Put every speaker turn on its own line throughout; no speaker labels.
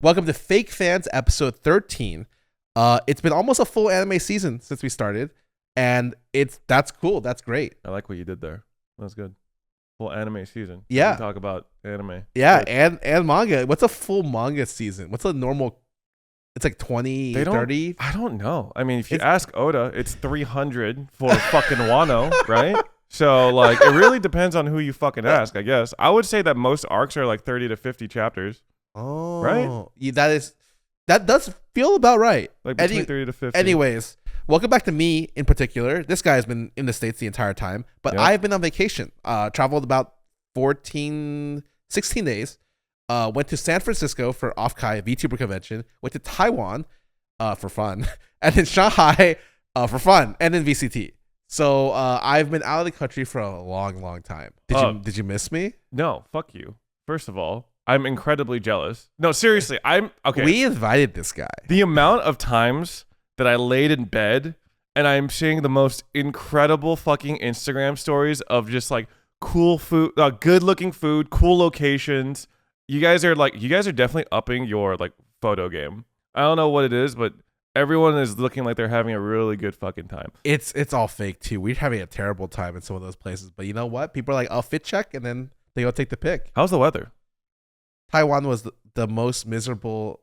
Welcome to Fake Fans episode 13. It's been almost a full anime season since we started, and that's cool. That's great.
I like what you did there. That's good. Full anime season.
Yeah.
We talk about anime.
Yeah,
Good.
and manga. What's a full manga season? What's a normal? It's like 20, 30?
I don't know. I mean, if you ask Oda, it's 300 for fucking Wano, right? So, like, it really depends on who you fucking ask, I guess. I would say that most arcs are like 30 to 50 chapters.
Oh.
Right?
Yeah, that does feel about right.
Like between 30 to 50.
Anyways, welcome back to me in particular. This guy's been in the States the entire time, but
Yep.
I've been on vacation. Traveled about 16 days. Went to San Francisco for OffKai, a VTuber convention. Went to Taiwan for fun. And then Shanghai for fun. And then VCT. So I've been out of the country for a long, long time. Did you miss me?
No, fuck you. First of all, I'm incredibly jealous. No, seriously, I'm okay.
We invited this guy.
The amount of times that I laid in bed and I'm seeing the most incredible fucking Instagram stories of just like cool food, good looking food, cool locations. You guys are definitely upping your like photo game. I don't know what it is, but everyone is looking like they're having a really good fucking time.
It's all fake too. We're having a terrible time in some of those places. But you know what? People are like, I'll fit check, and then they go take the pic.
How's the weather?
Taiwan was the most miserable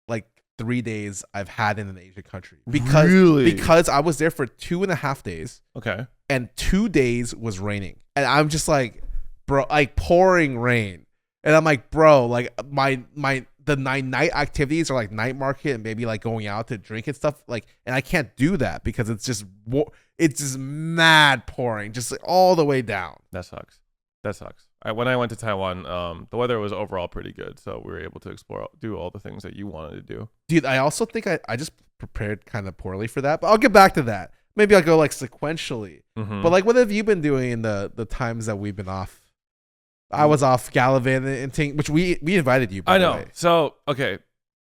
like 3 days I've had in an Asian country. Because I was there for 2.5 days.
Okay.
And 2 days was raining. And I'm just like, bro, like pouring rain. And I'm like, bro, like the night activities are like night market and maybe like going out to drink and stuff. Like, and I can't do that because it's just mad pouring, just like all the way down.
That sucks. When I went to Taiwan, the weather was overall pretty good, so we were able to do all the things that you wanted to do.
Dude, I also think I just prepared kind of poorly for that, but I'll get back to that. Maybe I'll go like sequentially.
Mm-hmm.
But like, what have you been doing in the times that we've been off? I was off Galavanting, which we invited you. By
I know.
The way.
So okay,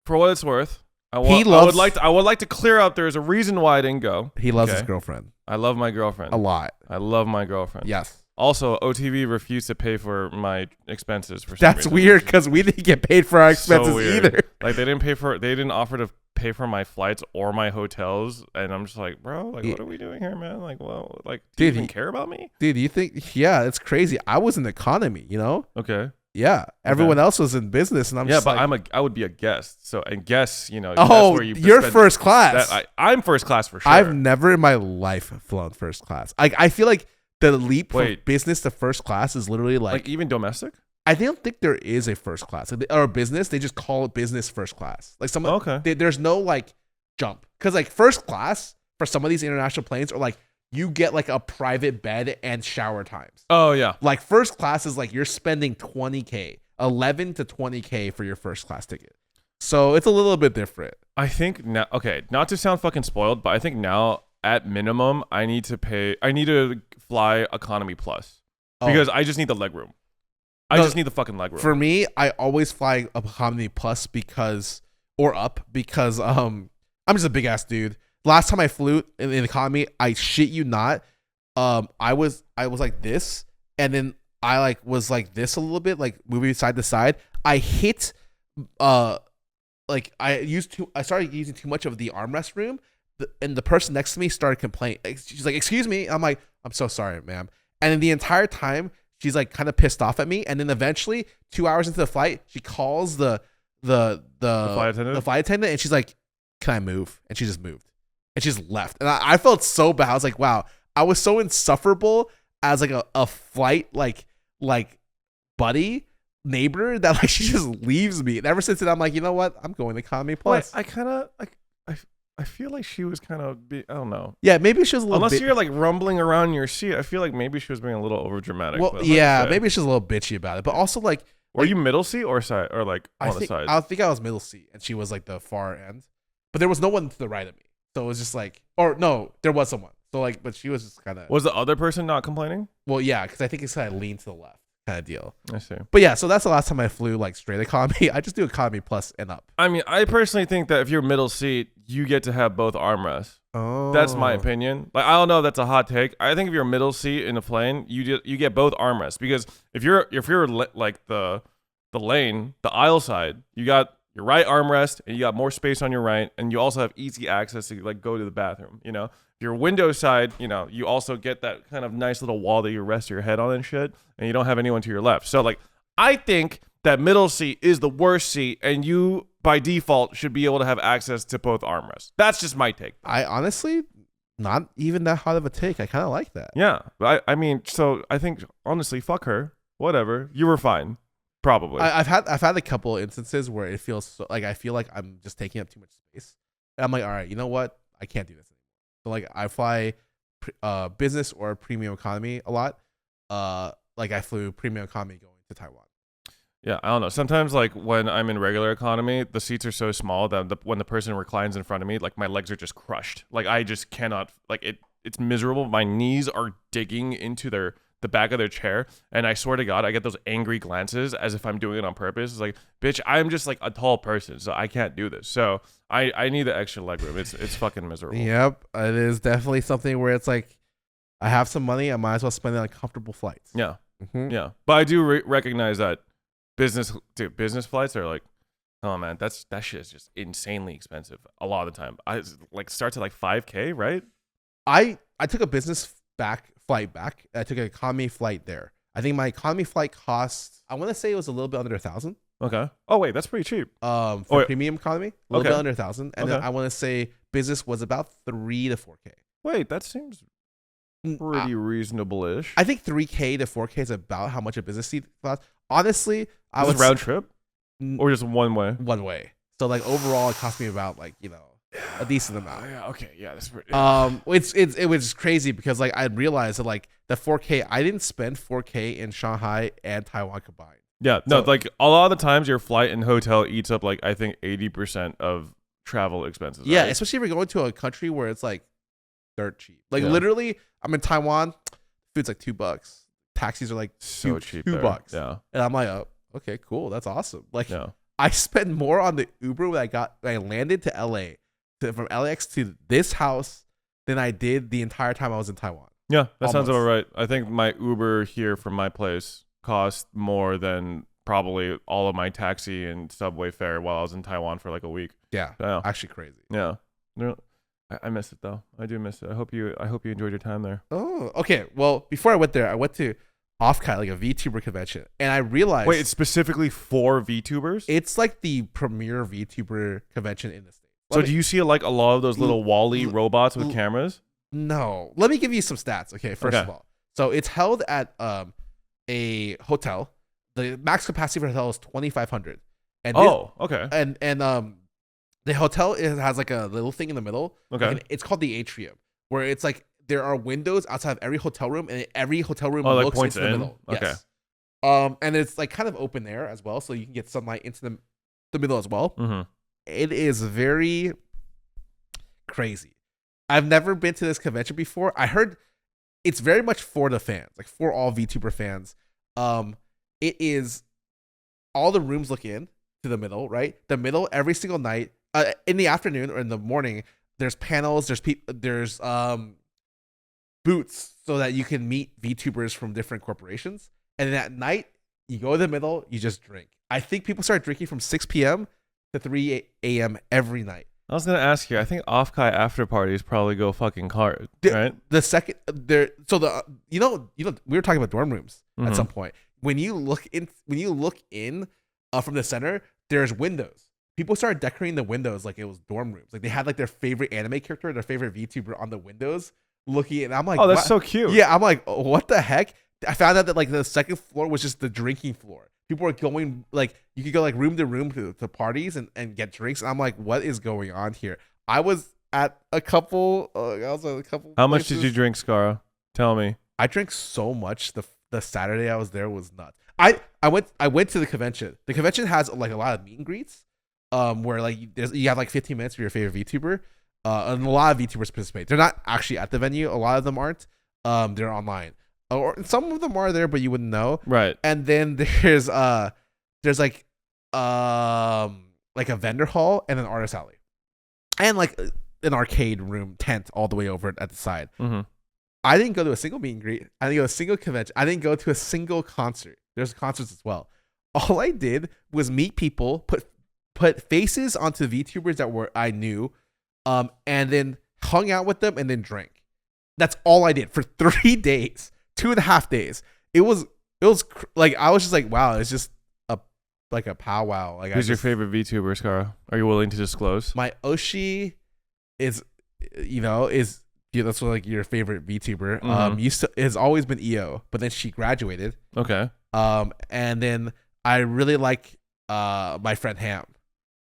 for what it's worth, I would like to clear up. There's a reason why I didn't go.
He loves his girlfriend.
I love my girlfriend
a lot.
I love my girlfriend.
Yes.
Also, OTV refused to pay for my expenses for some
That's
reason.
weird because we didn't get paid for our expenses either.
Like they didn't offer to pay for my flights or my hotels, and I'm just like, bro, like what are we doing here, man? Like, well, like, do you even care about me?
Dude, you think? Yeah, it's crazy. I was in economy, you know.
Okay.
Yeah, everyone else was in business, and I'm just
but
like,
I would be a guest, so and guests, you know.
Oh,
that's where
you're first class.
I'm first class for sure.
I've never in my life flown first class. I feel like the leap from business to first class is literally like
even domestic.
I don't think there is a first class or business. They just call it business first class. Like there's no like jump because like first class for some of these international planes are like you get like a private bed and shower times.
Oh yeah.
Like first class is like you're spending $20K, $11 to $20K for your first class ticket. So it's a little bit different.
I think now. Okay, not to sound fucking spoiled, but I think now at minimum I need to fly economy plus because I just need the leg room. I just need the fucking leg room.
For me, I always fly economy plus because I'm just a big ass dude. Last time I flew in economy, I shit you not, I was like this, and then I like was like this a little bit, like moving side to side. I hit, like I started using too much of the armrest room, and the person next to me started complaining. She's like, "Excuse me," I'm like, "I'm so sorry, ma'am." And then the entire time, she's like kind of pissed off at me, and then eventually, 2 hours into the flight, she calls the flight attendant, and she's like, "Can I move?" And she just moved. And she just left. And I felt so bad. I was like, wow, I was so insufferable as like a flight like buddy neighbor that like she just leaves me. And ever since then, I'm like, you know what? I'm going to economy plus.
Wait, I kind of like I feel like she was kind of I don't know.
Yeah, maybe she was a little
unless you're like rumbling around in your seat. I feel like maybe she was being a little over dramatic.
Well, yeah, maybe she's a little bitchy about it. But also like,
were you middle seat or side or like on the side?
I think I was middle seat, and she was like the far end. But there was no one to the right of me. So it was just like, or no, there was someone. So like, but she was just kind of.
Was the other person not complaining?
Well, yeah, because I think it's kind of lean to the left kind of deal.
I see.
But yeah, so that's the last time I flew like straight economy. I just do economy plus and up.
I mean, I personally think that if you're middle seat, you get to have both armrests.
Oh,
that's my opinion. Like, I don't know if that's a hot take. I think if you're middle seat in a plane, you get both armrests because if you're like the lane, the aisle side, you got your right armrest, and you got more space on your right, and you also have easy access to like go to the bathroom. You know, your window side, you know, you also get that kind of nice little wall that you rest your head on and shit, and you don't have anyone to your left. So like, I think that middle seat is the worst seat, and you by default should be able to have access to both armrests. That's just my take.
I honestly, not even that hot of a take. I kind of like that.
Yeah, I mean, so I think honestly, fuck her. Whatever, you were fine. Probably.
I've had a couple of instances where it feels so, like I feel like I'm just taking up too much space. And I'm like, all right, you know what? I can't do this anymore. So like I fly business or premium economy a lot. Like I flew premium economy going to Taiwan.
Yeah, I don't know. Sometimes like when I'm in regular economy, the seats are so small that when the person reclines in front of me, like my legs are just crushed. Like I just cannot. Like it's miserable. My knees are digging into the back of their chair, and I swear to God, I get those angry glances as if I'm doing it on purpose. It's like, bitch, I'm just like a tall person, so I can't do this. So I need the extra leg room. It's fucking miserable.
Yep, it is definitely something where it's like, I have some money, I might as well spend it on comfortable flights.
Yeah,
Mm-hmm.
yeah. But I do recognize that business flights are like, oh man, that shit is just insanely expensive a lot of the time. I like starts at like $5K, right?
I took a business flight back. I took an economy flight there. I think my economy flight cost, I want to say it was a little bit under 1,000.
Okay. Oh wait, that's pretty cheap.
For premium economy, a little bit under 1,000, and then
Okay.
I want to say business was about 3 to 4K.
Wait, that seems pretty reasonable-ish.
I think 3K to 4K is about how much a business seat costs. Honestly, I
Is
was
this round trip or just one way?
one way. So like overall, it cost me about like a decent amount.
Yeah. Okay. Yeah. That's pretty.
It was crazy because like I realized that like the 4K, I didn't spend 4K in Shanghai and Taiwan combined.
Yeah. No.
So-
Like a lot of the times, your flight and hotel eats up like I think 80% of travel expenses.
Yeah,
right?
especially if you're going to a country where it's like dirt cheap. Like
Yeah.
literally, I'm in Taiwan, food's like $2. Taxis are like
so cheap.
$2.
There. Yeah.
And I'm like, oh, okay, cool, that's awesome. Like
Yeah.
I spent more on the Uber when I landed to LA, from LAX to this house than I did the entire time I was in Taiwan.
Yeah. That sounds
Almost.
about right. I think my Uber here from my place cost more than probably all of my taxi and subway fare while I was in Taiwan for like a week.
Yeah,
Yeah.
actually crazy.
Yeah. No, I miss it though. I do miss it. I hope you enjoyed your time there.
Oh, okay. Well, before I went there, I went to OffKai, like a VTuber convention, and I realized
Wait, it's specifically for VTubers?
it's like the premier VTuber convention in the States.
So do you see like a lot of those little Wall-E robots with
l-
cameras?
No. Let me give you some stats. Okay, first
Okay.
of all. So it's held at a hotel. The max capacity for the hotel is 2,500. And
Okay.
and the hotel has like a little thing in the middle.
Okay.
And it's called the atrium, where it's like there are windows outside of every hotel room, and every hotel room
Oh, like
looks
points
into the
in?
middle.
Okay.
Yes. And it's like kind of open air as well, so you can get sunlight into the middle as well.
Mm-hmm.
It is very crazy. I've never been to this convention before. I heard it's very much for the fans, like for all VTuber fans. It is all the rooms look in to the middle, right? The middle every single night, in the afternoon or in the morning. There's panels. There's booths so that you can meet VTubers from different corporations. And then at night, you go to the middle, you just drink. I think people start drinking from 6 p.m. to 3 a.m. every night.
I was gonna ask you. I think OffKai after parties probably go fucking hard,
The-
right?
The second there, so the you know we were talking about dorm rooms at
Mhm.
some point. When you look in from the center, there's windows. People started decorating the windows like it was dorm rooms. Like they had like their favorite anime character, their favorite VTuber on the windows looking. And I'm like,
Oh, that's
what?
so cute.
Yeah, I'm like, what the heck? I found out that like the second floor was just the drinking floor. People were going like you could go like room to room to parties and get drinks. And I'm like, what is going on here? I was at a couple.
How much did
places.
you drink, Scarra? Tell me.
I drank so much. The Saturday I was there was nuts. I went to the convention. The convention has like a lot of meet and greets, where like you have like 15 minutes for your favorite VTuber, and a lot of VTubers participate. They're not actually at the venue. A lot of them aren't. They're online, or some of them are there, but you wouldn't know.
Right.
And then there's like a vendor hall and an artist alley, and like an arcade room tent all the way over at the side.
Mm-hmm.
I didn't go to a single meet and greet. I didn't go to a single convention. I didn't go to a single concert. There's concerts as well. All I did was meet people, put put faces onto VTubers that I knew, and then hung out with them and then drank. That's all I did for 3 days, 2.5 days. It was like I was just like, wow, it's just a powwow. Like,
who's your favorite VTuber, Scarra? Are you willing to disclose?
My Oshi is, that's what, like, your favorite VTuber. Has always been EO, but then she graduated.
Okay.
And then I really like my friend Ham.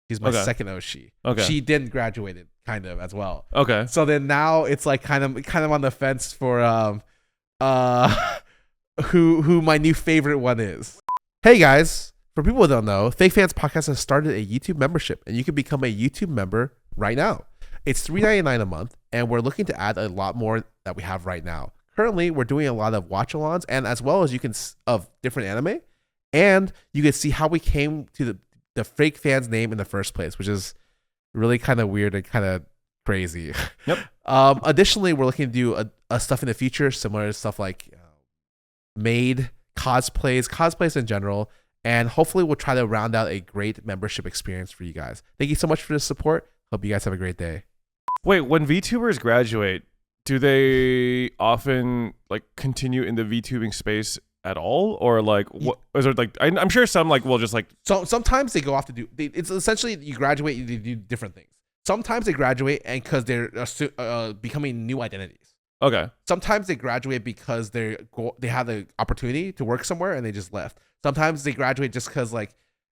He's my second Oshi. Okay. She didn't graduated kind of as well.
Okay.
So then now it's like kind of on the fence for who my new favorite one is. Hey guys, for people who don't know, Fake Fans Podcast has started a YouTube membership, and you can become a YouTube member right now. It's $3.99 a month, and we're looking to add a lot more that we have right now. Currently, we're doing a lot of watch-alongs, and as well as of different anime, and you can see how we came to the Fake Fans name in the first place, which is really kind of weird and kind of crazy.
Yep.
Additionally, we're looking to do a stuff in the future, similar to stuff like made cosplays in general, and hopefully we'll try to round out a great membership experience for you guys. Thank you so much for the support. Hope you guys have a great day.
Wait, when VTubers graduate, do they often like continue in the VTubing space at all, or like what is it like? I'm sure some like will just like.
So sometimes they go off to do. It's essentially you graduate, they do different things. Sometimes they graduate and because they're becoming new identities.
Okay.
Sometimes they graduate because they have the opportunity to work somewhere and they just left. Sometimes they graduate just because like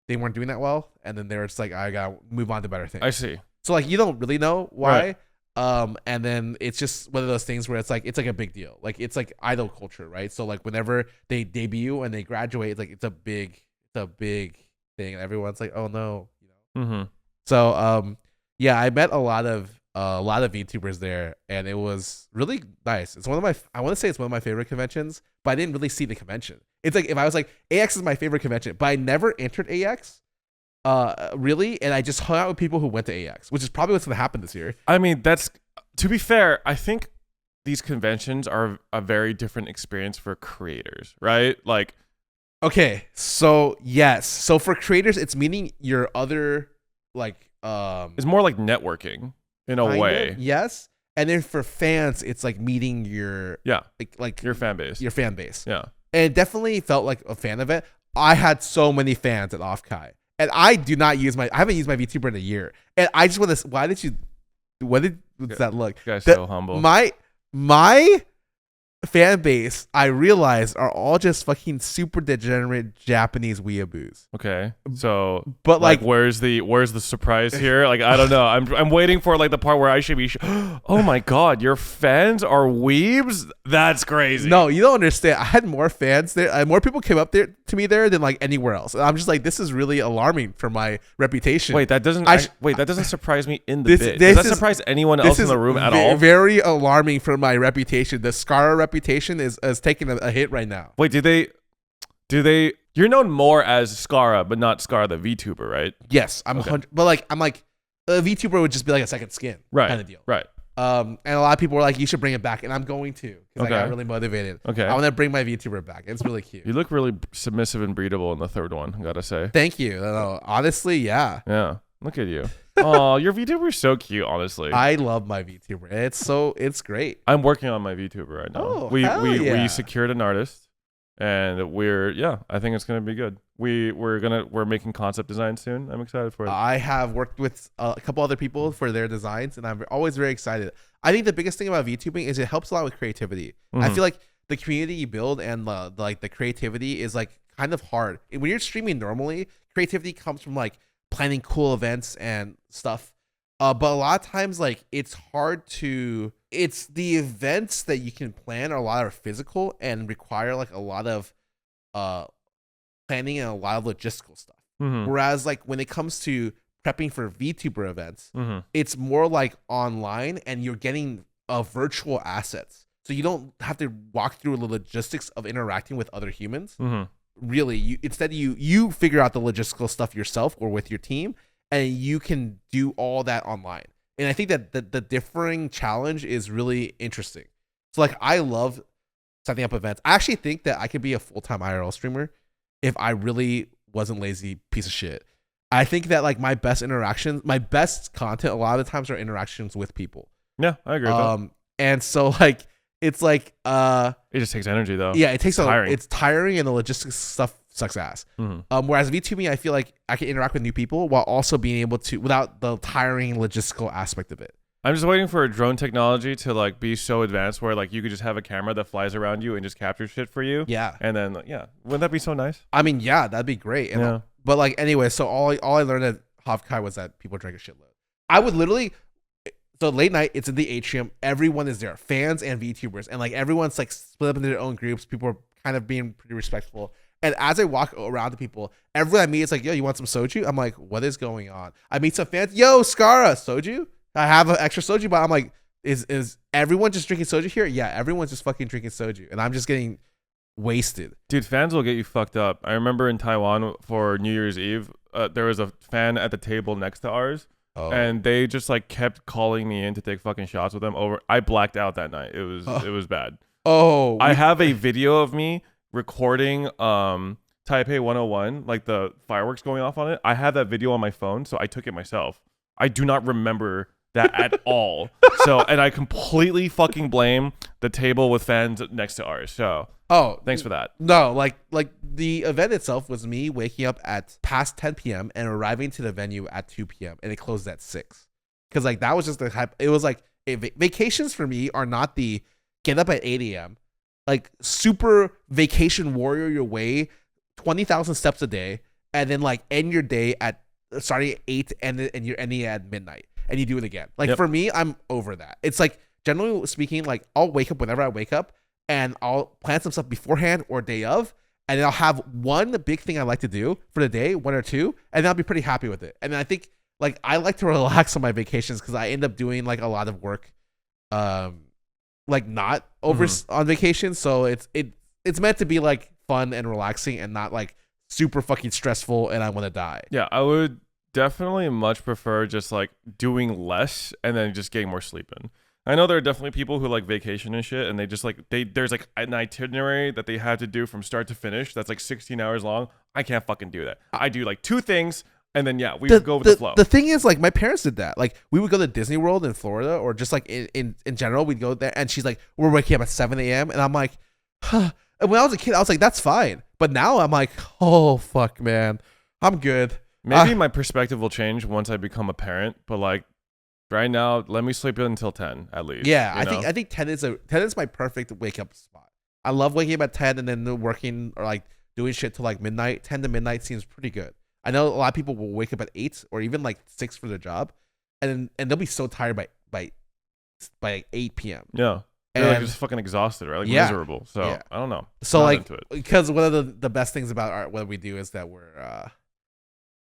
they weren't doing that well, and then they're just like, I gotta move on to better things.
I see.
So like you don't really know why.
Right.
And then it's just one of those things where it's like a big deal. Like it's like idol culture, right? So like whenever they debut and they graduate, it's a big thing. Everyone's like, oh no,
Mm-hmm.
So yeah, I met a lot of VTubers there, and it was really nice. It's I want to say it's one of my favorite conventions, but I didn't really see the convention. It's like if I was like, AX is my favorite convention, but I never entered AX, really, and I just hung out with people who went to AX, which is probably what's gonna happen this year.
I mean, that's, to be fair, I think these conventions are a very different experience for creators, right? Like,
okay, so yes, so for creators, it's meeting your other like
it's more like networking in a way.
Yes. And then for fans, it's like meeting your like
your fan base.
Yeah. And it definitely felt like a fan of it. I had so many fans at OffKai. And I haven't used my VTuber in a year. And I just want to, what's that look?
You guys so humble.
My fan base, I realized, are all just fucking super degenerate Japanese weeaboos.
Okay, so
but like
where's the surprise here? Like, I don't know. I'm waiting for like the part where I should be. Oh my god, your fans are weebs? That's crazy.
No, you don't understand. I had more fans there. More people came up there to me there than like anywhere else. And I'm just like, this is really alarming for my reputation.
Wait, that doesn't surprise me in the bit. Does that surprise anyone else in the room at all?
Very alarming for my reputation. The Scarra reputation is taking a hit right now.
Wait, do they? You're known more as Scarra, but not Scarra the VTuber, right?
Yes, I'm 100. But like, I'm like, a VTuber would just be like a second skin,
right?
Kind of deal,
right?
And a lot of people were like, you should bring it back, and I'm going to because I got really motivated.
Okay,
I want to bring my VTuber back. It's really cute.
You look really submissive and breedable in the third one, I gotta say.
Thank you. No, honestly, yeah.
Yeah, look at you. Oh, your VTuber's so cute, honestly.
I love my VTuber. It's great.
I'm working on my VTuber right now.
Oh,
we secured an artist, and I think it's gonna be good. We're making concept design soon. I'm excited for it.
I have worked with a couple other people for their designs, and I'm always very excited. I think the biggest thing about VTubing is it helps a lot with creativity.
Mm-hmm.
I feel like the community you build and the creativity is like kind of hard. When you're streaming normally, creativity comes from like planning cool events and stuff, but a lot of times like it's the events that you can plan are a lot of physical and require like a lot of planning and a lot of logistical stuff.
Mm-hmm.
Whereas like when it comes to prepping for VTuber events,
mm-hmm.
it's more like online and you're getting virtual assets, so you don't have to walk through the logistics of interacting with other humans.
Mm-hmm.
Really, you figure out the logistical stuff yourself or with your team, and you can do all that online. And I think that the differing challenge is really interesting. So like, I love setting up events. I actually think that I could be a full-time IRL streamer if I really wasn't lazy piece of shit. I think that like my best content a lot of the times are interactions with people.
Yeah, I agree with that.
And so like it's like
It just takes energy though.
yeah, it takes
tiring.
It's tiring and the logistics stuff sucks ass. Whereas VTubing, I feel like I can interact with new people while also being able to without the tiring logistical aspect of it.
I'm just waiting for a drone technology to like be so advanced where like you could just have a camera that flies around you and just captures shit for you.
Yeah.
And then wouldn't that be so nice?
I mean, yeah, that'd be great. And but like anyway, so all I learned at OffKai was that people drank a shitload. I would literally so late night, it's in the atrium. Everyone is there, fans and VTubers, and like everyone's like split up into their own groups. People are kind of being pretty respectful. And as I walk around to people, everyone I meet is like, "Yo, you want some soju?" I'm like, "What is going on?" I meet some fans. Yo, Scarra, soju? I have an extra soju, but I'm like, is everyone just drinking soju here? Yeah, everyone's just fucking drinking soju, and I'm just getting wasted.
Dude, fans will get you fucked up. I remember in Taiwan for New Year's Eve, there was a fan at the table next to ours, and they just like kept calling me in to take fucking shots with them. I blacked out that night. It was bad. I have a video of me recording Taipei 101, like the fireworks going off on it. I have that video on my phone, so I took it myself. I do not remember that at all. So, and I completely fucking blame the table with fans next to ours. So, thanks for that.
No, like the event itself was me waking up at past 10 p.m. and arriving to the venue at 2 p.m. and it closed at 6. Because like that was just the hype. It was like vacations for me are not the get up at 8 a.m. like super vacation warrior your way 20,000 steps a day and then like end your day at starting at 8 and you're ending at midnight and you do it again. Like for me, I'm over that. It's like generally speaking, like I'll wake up whenever I wake up and I'll plan some stuff beforehand or day of, and then I'll have one big thing I like to do for the day, one or two, and then I'll be pretty happy with it. And then I think like I like to relax on my vacations because I end up doing like a lot of work, like not over on vacation. So it's meant to be like fun and relaxing and not like super fucking stressful and I want to die.
Yeah, I would definitely much prefer just like doing less and then just getting more sleep in. I know there are definitely people who like vacation and shit and they just like there's like an itinerary that they have to do from start to finish that's like 16 hours long. I can't fucking do that. I do like 2 things and then we would go with the flow.
The thing is like my parents did that. Like we would go to Disney World in Florida or just like in general we'd go there and she's like, we're waking up at 7 a.m. and I'm like, huh. And when I was a kid, I was like, that's fine. But now I'm like, oh, fuck, man. I'm good.
Maybe my perspective will change once I become a parent. But like right now, let me sleep until 10 at least.
Yeah, I think 10 is my perfect wake up spot. I love waking up at 10 and then working or like doing shit till like midnight. 10 to midnight seems pretty good. I know a lot of people will wake up at 8 or even like 6 for their job. And they'll be so tired by 8 p.m.
Yeah. They're like just fucking exhausted, right? Like miserable. So I don't know.
So like, because one of the best things about what we do is that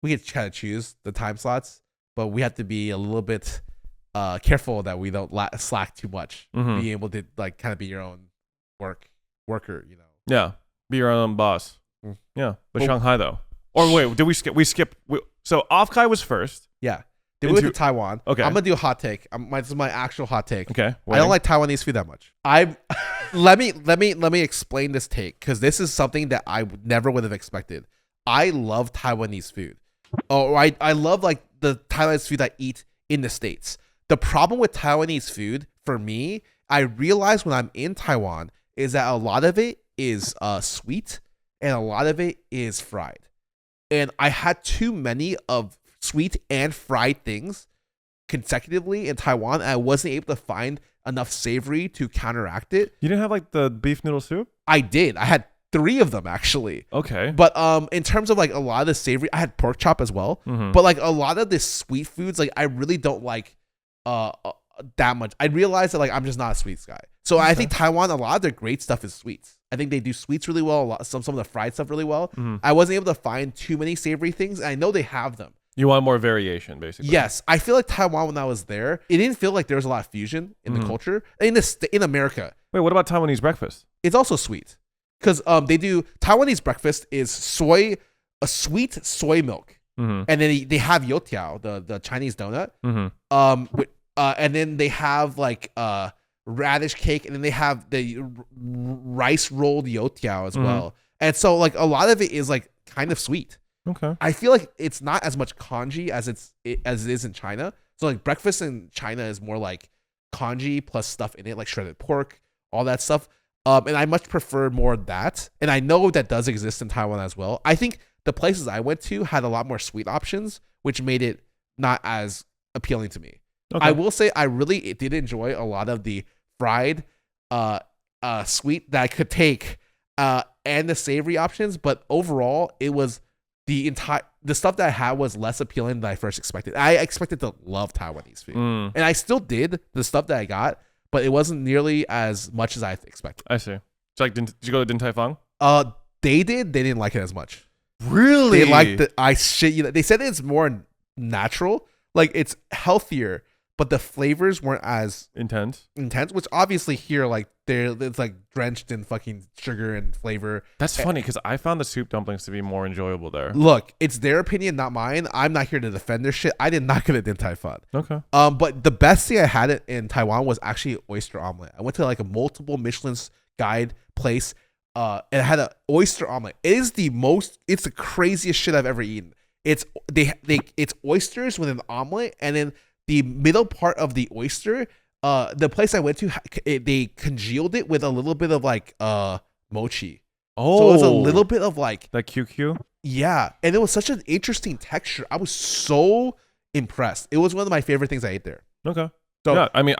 we can kind of choose the time slots, but we have to be a little bit careful that we don't slack too much. Being able to like kind of be your own worker, you know.
Yeah, be your own boss. Yeah, but Shanghai though. Or wait, did we skip? So OffKai was first.
Yeah. Then we went to Taiwan.
Okay.
I'm gonna do a hot take. This is my actual hot take.
Okay.
I don't like Taiwanese food that much. Let me explain this take because this is something that I never would have expected. I love Taiwanese food. Oh, I love like the Taiwanese food I eat in the States. The problem with Taiwanese food for me, I realize when I'm in Taiwan is that a lot of it is sweet and a lot of it is fried. And I had too many of sweet and fried things consecutively in Taiwan, and I wasn't able to find enough savory to counteract it.
You didn't have like the beef noodle soup?
I did. I had 3 of them actually.
Okay.
But in terms of like a lot of the savory, I had pork chop as well. But like a lot of the sweet foods, like I really don't like that much. I realized that like I'm just not a sweets guy. So I think Taiwan, a lot of their great stuff is sweets. I think they do sweets really well. Some of the fried stuff really well. I wasn't able to find too many savory things. And I know they have them.
You want more variation, basically.
Yes, I feel like Taiwan when I was there, it didn't feel like there was a lot of fusion in the culture in America.
Wait, what about Taiwanese breakfast?
It's also sweet because they do Taiwanese breakfast is a sweet soy milk, and then they have youtiao, the Chinese donut, and then they have like radish cake, and then they have the rice rolled youtiao as well, and so like a lot of it is like kind of sweet.
Okay.
I feel like it's not as much kanji as it is in China. So like breakfast in China is more like kanji plus stuff in it, like shredded pork, all that stuff. And I much prefer more that. And I know that does exist in Taiwan as well. I think the places I went to had a lot more sweet options, which made it not as appealing to me.
Okay.
I will say I really did enjoy a lot of the fried sweet that I could take and the savory options, but overall it was the stuff that I had was less appealing than I first expected. I expected to love Taiwanese food. And I still did the stuff that I got, but it wasn't nearly as much as I expected.
I see. So like, did you go to Din Tai Fung?
They didn't like it as much.
Really?
They liked the I shit you know. They said it's more natural, like it's healthier, but the flavors weren't as
intense,
which obviously here like it's like drenched in fucking sugar and flavor.
That's funny because I found the soup dumplings to be more enjoyable there.
Look, it's their opinion, not mine. I'm not here to defend their shit. I did not get a Din Tai Fung.
Okay.
But the best thing I had it in Taiwan was actually oyster omelet. I went to like a multiple Michelin's guide place. And it had an oyster omelet. It's the craziest shit I've ever eaten. It's oysters with an omelet, and then the middle part of the oyster, the place I went to, they congealed it with a little bit of like mochi.
Oh,
so it was a little bit of like
that QQ.
Yeah, and it was such an interesting texture. I was so impressed. It was one of my favorite things I ate there.
Okay.
So
yeah, I mean,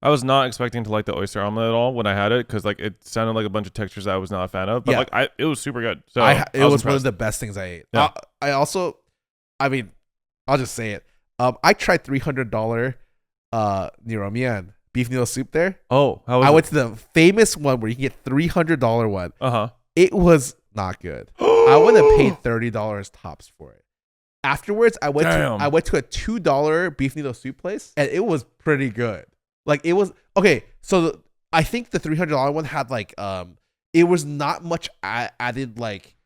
I was not expecting to like the oyster omelet at all when I had it because like it sounded like a bunch of textures that I was not a fan of. But like it was super good. So
it was one of the best things I ate.
Yeah.
I mean, I'll just say it. I tried $300 niromian beef noodle soup there.
Oh, how was
I
it?
went to the famous one where you can get $300 one. It was not good. I would have paid $30 tops for it. Afterwards, I went to a $2 beef noodle soup place, and it was pretty good. Like it was okay. So I think the $300 one had like it was not much added like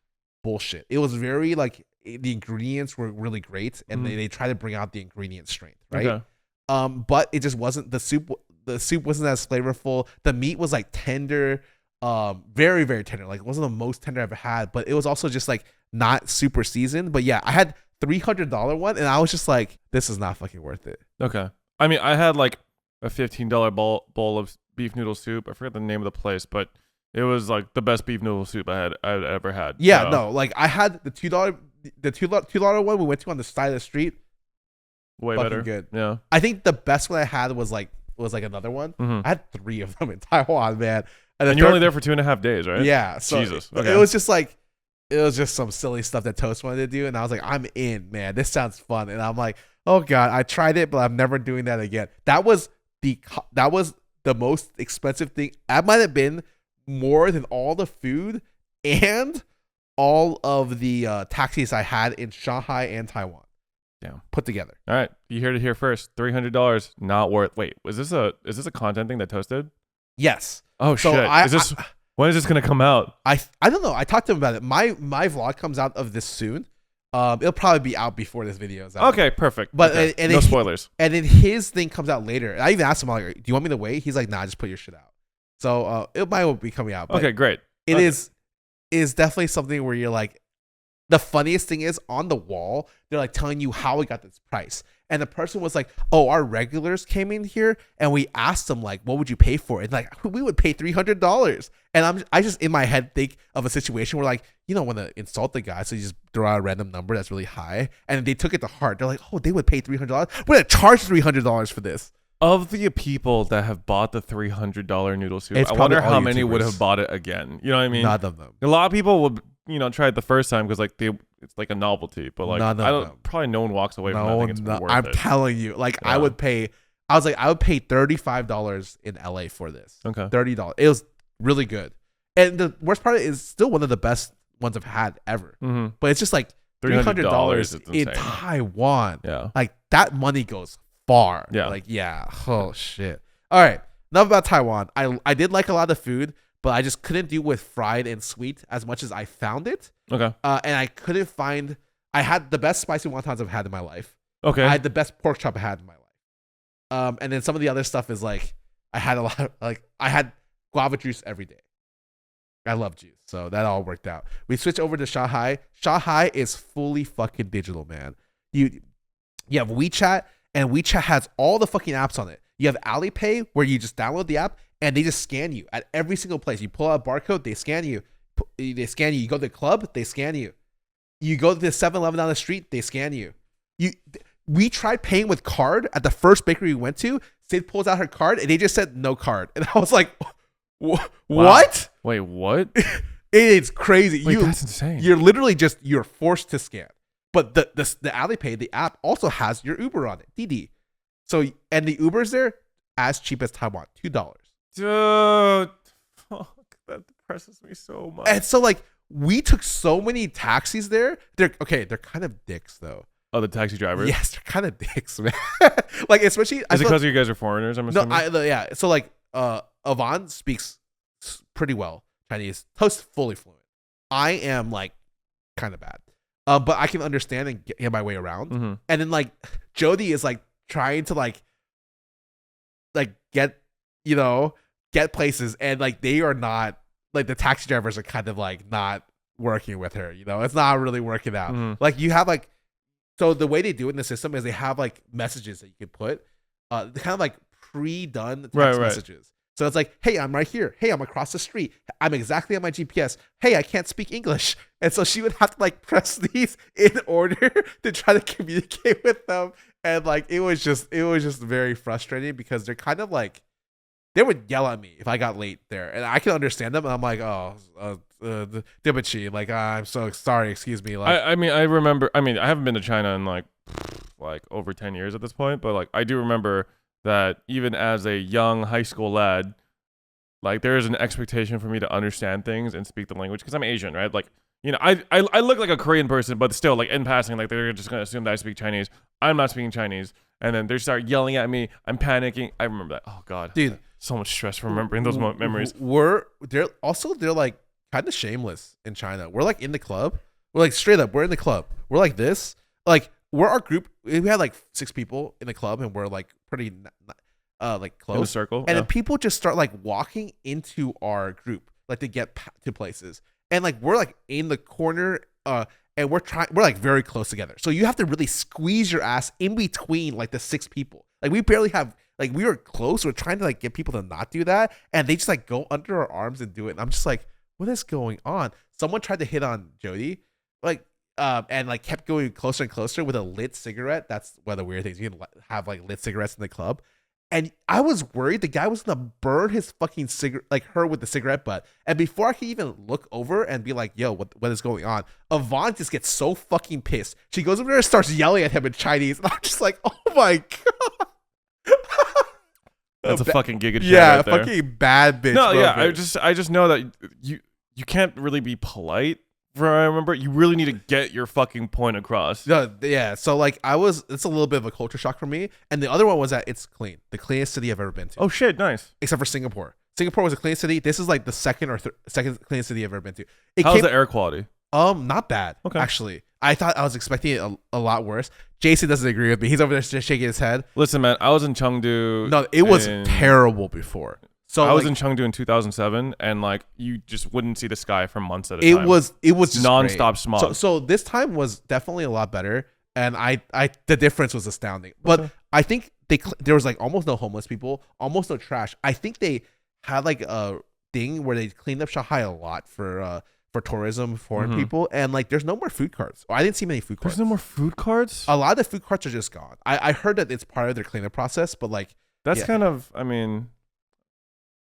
bullshit. It was very like the ingredients were really great, and they tried to bring out the ingredient strength, right? Okay. But it just wasn't the soup. The soup wasn't as flavorful. The meat was like tender, very very tender. Like it wasn't the most tender I've ever had, but it was also just like not super seasoned. But yeah, I had $300 one, and I was just like, this is not fucking worth it.
Okay, I mean, I had like a $15 bowl of beef noodle soup. I forget the name of the place, but it was like the best beef noodle soup I'd ever had.
Yeah, so. No, like I had the $2 one we went to on the side of the street.
Way
fucking
better.
Good.
Yeah.
I think the best one I had was like another one. I had 3 of them in Taiwan, man.
And you're only there for 2.5 days, right?
Yeah. So
Jesus. Okay.
It was just some silly stuff that Toast wanted to do, and I was like, I'm in, man. This sounds fun. And I'm like, oh god, I tried it, but I'm never doing that again. That was the most expensive thing. That might have been more than all the food and all of the taxis I had in Shanghai and Taiwan.
Damn.
Put together.
All right, you heard it here first. $300 not worth. Wait, is this a content thing that Toasted?
Yes.
Oh so shit! When is this gonna come out?
I don't know. I talked to him about it. My vlog comes out of this soon. It'll probably be out before this video is out.
Okay, perfect.
But
okay.
And
no spoilers.
And then his thing comes out later. I even asked him, like, do you want me to wait? He's like, nah, just put your shit out. So it might be coming out. But
okay, great.
It is definitely something where you're like, the funniest thing is on the wall, they're like telling you how we got this price. And the person was like, oh, our regulars came in here and we asked them, like, what would you pay for it? And like, we would pay $300. And I just in my head think of a situation where, like, you don't want to insult the guy, so you just throw out a random number that's really high. And they took it to heart. They're like, oh, they would pay $300. We're going to charge $300 for this.
Of the people that have bought the $300 noodle soup, I wonder how many would have bought it again. You know what I mean?
None of them.
A lot of people would, try it the first time because like it's like a novelty, but like probably no one walks away from that. It's worth
I'm
it.
telling you, like I would pay $35 in LA for this.
Okay.
$30. It was really good. And the worst part is still one of the best ones I've had ever.
Mm-hmm.
But it's just like $300 in Taiwan.
Yeah.
Like that money goes far.
Yeah.
Like, yeah. Oh shit. All right. Enough about Taiwan. I did like a lot of food, but I just couldn't do with fried and sweet as much as I found it.
Okay.
And I couldn't find. I had the best spicy wontons I've had in my life.
Okay.
I had the best pork chop I had in my life. And then some of the other stuff is like I had a lot of, like I had guava juice every day. I love juice. So that all worked out. We switched over to Shanghai. Shanghai is fully fucking digital, man. You have WeChat, and WeChat has all the fucking apps on it. You have Alipay, where you just download the app and they just scan you at every single place. You pull out a barcode, they scan you. They scan you. You go to the club, they scan you. You go to the 7-Eleven down the street, they scan you. We tried paying with card at the first bakery we went to. Sid pulls out her card, and they just said no card. And I was like, what?
Wow. Wait, what?
It's crazy.
Wait, that's insane.
You're forced to scan. But the Alipay, the app, also has your Uber on it, Didi. So, and the Ubers there as cheap as Taiwan, $2.
Dude, fuck, that depresses me so much.
And so, like, we took so many taxis there. They're kind of dicks though.
Oh, the taxi drivers?
Yes, they're kind of dicks, man. Like, especially
is it because you guys are foreigners? I'm assuming.
Yeah. So like, Avon speaks pretty well Chinese, Toast fully fluent. I am like kind of bad, but I can understand and get my way around.
Mm-hmm.
And then like Jody is like trying to like get places, and like they are not, like the taxi drivers are kind of like not working with her. It's not really working out.
Mm-hmm.
Like you have like. So the way they do it in the system is they have like messages that you can put, kind of like pre-done text messages. So it's like, hey, I'm right here. Hey, I'm across the street. I'm exactly on my GPS. Hey, I can't speak English. And so she would have to like press these in order to try to communicate with them. And like, it was just very frustrating because they're kind of like, they would yell at me if I got late there, and I can understand them. And I'm like, Dibichi, like, I'm so sorry, excuse me. Like,
I remember. I haven't been to China in like over 10 years at this point, but like I do remember that even as a young high school lad, like there is an expectation for me to understand things and speak the language because I'm Asian, right? Like, I look like a Korean person, but still, like in passing, like they're just gonna assume that I speak Chinese. I'm not speaking Chinese, and then they start yelling at me. I'm panicking. I remember that. Oh God,
dude.
So much stress from remembering those memories.
They're like kind of shameless in China. We're like in the club. We're like straight up. We're in the club. We're like this. Like we're our group. We had like 6 people in the club, and we're like pretty like close
in a circle.
And then people just start like walking into our group, like to get to places. And like we're like in the corner, and we're like very close together. So you have to really squeeze your ass in between like the 6 people. Like we barely have. Like we were close. We're trying to like get people to not do that, and they just like go under our arms and do it. And I'm just like, what is going on? Someone tried to hit on Jody, like, and like kept going closer and closer with a lit cigarette. That's one of the weird things. You can have like lit cigarettes in the club, and I was worried the guy was gonna burn his fucking cigarette, like her with the cigarette butt. And before I could even look over and be like, yo, what is going on? Yvonne just gets so fucking pissed. She goes over there and starts yelling at him in Chinese, and I'm just like, oh my god.
That's a fucking giga chat.
Yeah,
right there.
fucking bad bitch.
No, yeah, I just know that you can't really be polite. From what I remember, you really need to get your fucking point across.
No, yeah. So like it's a little bit of a culture shock for me. And the other one was that it's clean, the cleanest city I've ever been to.
Oh shit, nice.
Except for Singapore. Singapore was a clean city. This is like the second cleanest city I've ever been to.
How's the air quality?
Not bad. Okay. Actually, I was expecting it a lot worse. Jason doesn't agree with me. He's over there just shaking his head.
Listen, man, I was in Chengdu.
No, it was terrible before. So
I was in Chengdu in 2007, and like you just wouldn't see the sky for months at a
time. It was just
nonstop smog.
So this time was definitely a lot better, and the difference was astounding. But I think there was like almost no homeless people, almost no trash. I think they had like a thing where they cleaned up Shanghai a lot for tourism, foreign people, and like there's no more food carts. I didn't see many food carts.
There's no more food carts?
A lot of the food carts are just gone. I heard that it's part of their cleanup process, but like
that's kind of, I mean,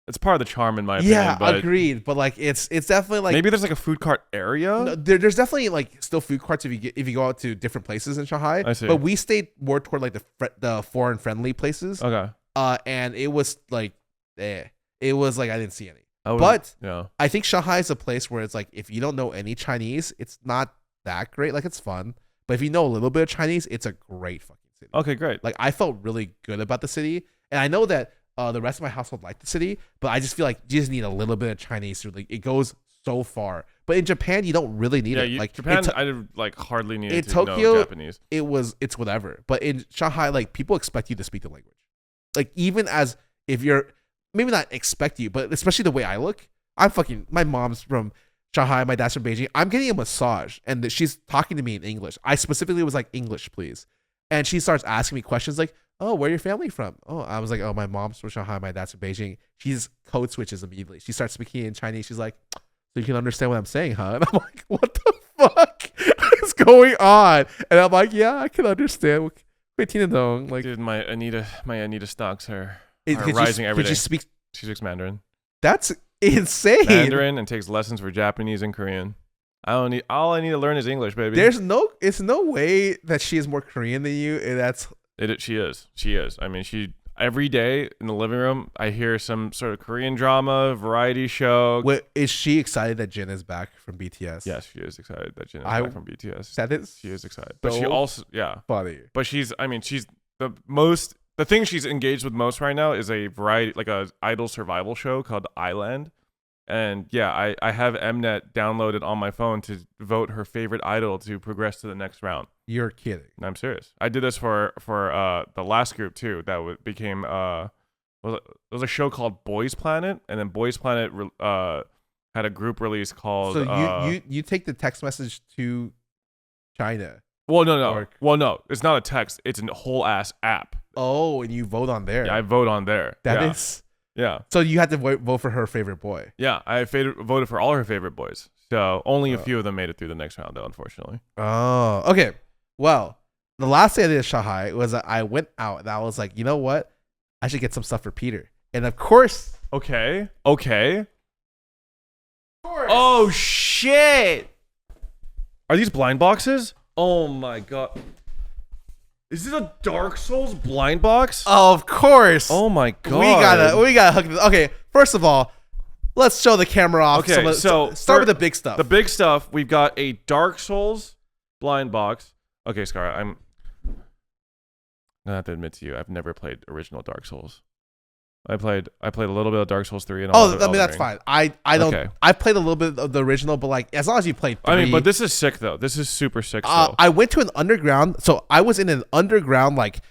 it's part of the charm in my opinion.
Yeah, agreed. But like it's definitely like
maybe there's like a food cart area.
No, there's definitely like still food carts if you go out to different places in Shanghai.
I see.
But we stayed more toward like the foreign friendly places.
Okay.
And it was like it was like I didn't see any. But
yeah.
I think Shanghai is a place where it's like if you don't know any Chinese, it's not that great. Like it's fun, but if you know a little bit of Chinese, it's a great fucking city.
Okay, great.
Like I felt really good about the city, and I know that the rest of my household liked the city, but I just feel like you just need a little bit of Chinese. So like it goes so far. But in Japan, you don't really need it. Like
Japan, I like hardly needed to
Tokyo,
know Japanese.
It's whatever. But in Shanghai, like people expect you to speak the language. Like even as if you're maybe not expect you, but especially the way I look, my mom's from Shanghai, my dad's from Beijing. I'm getting a massage and she's talking to me in English. I specifically was like, English, please. And she starts asking me questions like, oh, where your family from? Oh, I was like, oh, my mom's from Shanghai, my dad's from Beijing. She's code switches immediately. She starts speaking in Chinese. She's like, so you can understand what I'm saying, huh? And I'm like, what the fuck is going on? And I'm like, yeah, I can understand. Like,
dude, my Anita stocks are rising every day.
She
speaks Mandarin.
That's insane.
Mandarin and takes lessons for Japanese and Korean. All I need to learn is English, baby.
It's no way that she is more Korean than you. And that's
She is. I mean, every day in the living room, I hear some sort of Korean drama, variety show.
What, is she excited that Jin is back from BTS?
Yes, she is excited that Jin is back from BTS.
She
is excited, but she also
funny.
But she's the thing she's engaged with most right now is a variety, like a idol survival show called Island. And yeah, I have Mnet downloaded on my phone to vote her favorite idol to progress to the next round.
You're kidding.
I'm serious. I did this for the last group too. That became it was a show called Boys Planet, and then Boys Planet had a group release called.
So you take the text message to China.
Well, no, it's not a text. It's a whole ass app.
Oh, and you vote on there.
Yeah, I vote on there.
That is.
Yeah.
So you had to vote for her favorite boy.
Yeah, I voted for all her favorite boys. So only a few of them made it through the next round, though, unfortunately.
Oh, okay. Well, the last day I did in Shanghai was that I went out and I was like, you know what? I should get some stuff for Peter. And of course.
Okay.
Of course.
Oh, shit. Are these blind boxes? Oh, my God. Is this a Dark Souls blind box?
Of course.
Oh my god.
We gotta hook this. Okay, first of all, let's show the camera off.
Okay, so
start with the big stuff.
The big stuff. We've got a Dark Souls blind box. Okay, Scarra, I'm gonna have to admit to you, I've never played original Dark Souls. I played a little bit of Dark Souls 3 and
that's fine. I don't. Okay. I played a little bit of the original, but like as long as you played 3.
I mean, but this is sick though. This is super sick. Still.
I went to an underground. So I was in an underground like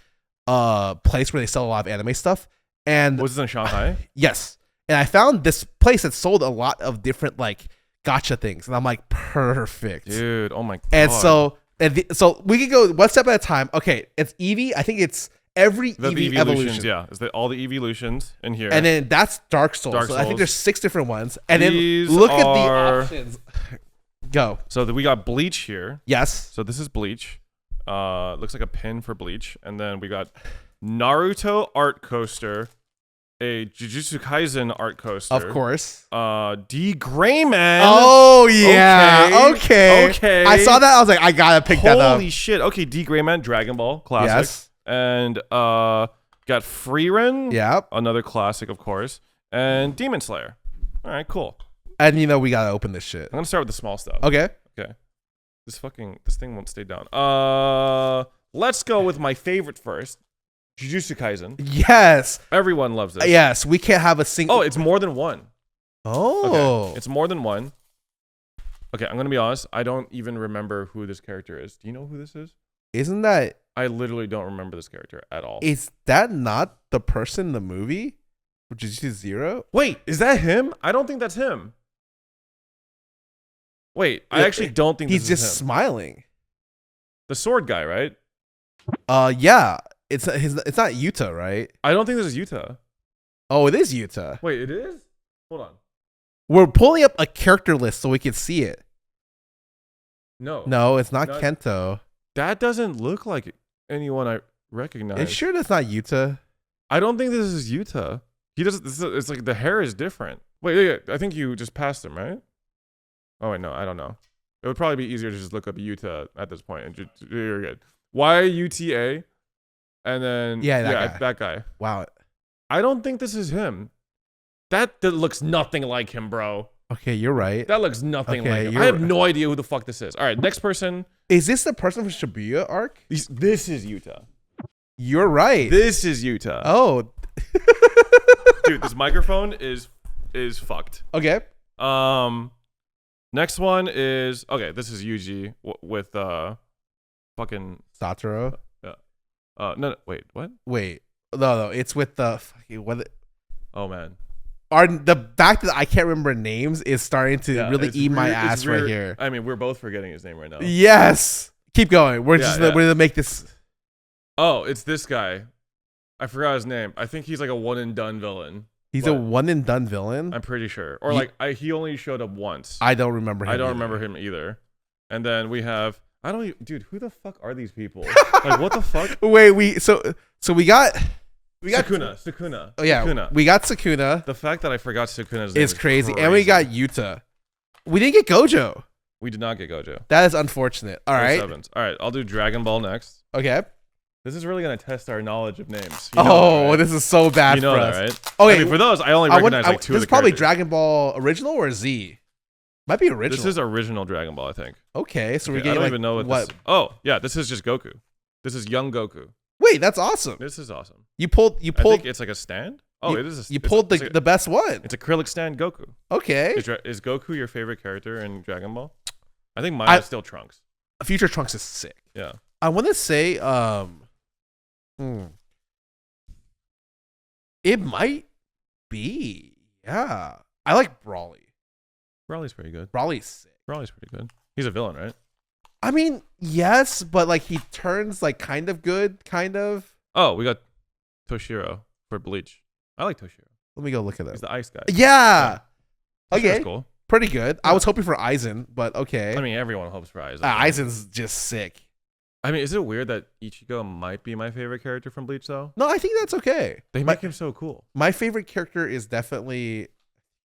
place where they sell a lot of anime stuff. And
was this in Shanghai?
Yes. And I found this place that sold a lot of different like gacha things, and I'm like, perfect,
dude. Oh my god.
And so we can go one step at a time. Okay, it's Eevee. I think it's. Every Eevee evolution.
Yeah, all the evolutions in here.
And then that's Dark Souls. So I think there's 6 different ones. And then look at the options. Go.
So we got Bleach here.
Yes.
So this is Bleach. Looks like a pin for Bleach. And then we got Naruto art coaster, a Jujutsu Kaisen art coaster.
Of course.
D Grayman.
Oh okay. I saw that. I was like, I gotta pick that up.
Holy shit. Okay, D Grayman, Dragon Ball, classic.
Yes.
And got Freeren.
Yep.
Another classic, of course. And Demon Slayer. All right, cool.
And we gotta open this shit.
I'm gonna start with the small stuff.
Okay.
This thing won't stay down. Let's go with my favorite first. Jujutsu Kaisen.
Yes.
Everyone loves this.
Yes. We can't have a single.
Oh, it's more than one.
Oh.
Okay. It's more than one. Okay, I'm gonna be honest. I don't even remember who this character is. Do you know who this is?
Isn't that?
I literally don't remember this character at all.
Is that not the person in the movie? Jujutsu Zero?
Wait, is that him? I don't think that's him. Wait, I actually don't think
he's
this
just
is him.
Smiling.
The sword guy, right?
Yeah. It's not Yuta, right?
I don't think this is Yuta.
Oh, it is Yuta.
Wait, it is? Hold on.
We're pulling up a character list so we can see it.
No,
it's not Kento.
That doesn't look like anyone I recognize.
It's sure that's not Yuta.
I don't think this is Yuta. He doesn't. It's like the hair is different. Wait, I think you just passed him, right? Oh wait, no, I don't know. It would probably be easier to just look up Yuta at this point, and you're good. YUTA, and then that guy.
Wow.
I don't think this is him. That looks nothing like him, bro.
Okay, you're right.
That looks nothing like him. I have no idea who the fuck this is. All right, next person.
Is this the person from Shibuya arc?
This is Yuta.
You're right.
This is Yuta.
Oh.
Dude, this microphone is fucked.
Okay.
Next one is this is Yuji with fucking
Satoru.
No, wait, what?
Wait. No, it's with the fucking what?
Oh man.
the fact that I can't remember names is starting to really eat my ass right here.
I mean, we're both forgetting his name right now.
Yes. Keep going. We're gonna make this.
Oh, it's this guy. I forgot his name. I think he's like a one and done villain.
He's a one and done villain?
I'm pretty sure. Or he only showed up once.
I don't remember him.
I don't remember him either. And then we have dude, who the fuck are these people? Like what the fuck?
Wait, so we got
Sukuna.
Oh yeah,
Sukuna.
we got Sukuna.
The fact that I forgot Sukuna's name
is crazy. And we got Yuta. We didn't get Gojo.
We did not get Gojo.
That is unfortunate. All right.
All right, I'll do Dragon Ball next.
Okay.
This is really gonna test our knowledge of names.
This is so bad for us.
That, right?
Okay,
I mean, for those, I only recognize like two of the characters.
This is probably Dragon Ball original or Z? Might be original.
This is original Dragon Ball, I think.
Okay, so we're getting
I don't even know what. Oh, yeah, this is just Goku. This is young Goku.
Wait, that's awesome.
This is awesome.
You pulled.
I think it's like a stand. Oh, it is.
You pulled the best one.
It's acrylic stand Goku.
Okay.
Is Goku your favorite character in Dragon Ball? I think mine is still Trunks.
Future Trunks is sick.
Yeah.
I want to say it might be. Yeah. I like Brawly.
Brawly's pretty good.
Brawly's sick.
Brawly's pretty good. He's a villain, right?
I mean, yes, but like he turns like kind of good, kind of.
Oh, we got Toshiro for Bleach. I like Toshiro.
Let me go look at that.
He's the ice guy.
Yeah. Okay.
That's cool.
Pretty good. Yeah. I was hoping for Aizen, but okay.
I mean, everyone hopes for Aizen.
Aizen's just sick.
I mean, is it weird that Ichigo might be my favorite character from Bleach, though?
No, I think that's okay.
They make him so cool.
My favorite character is definitely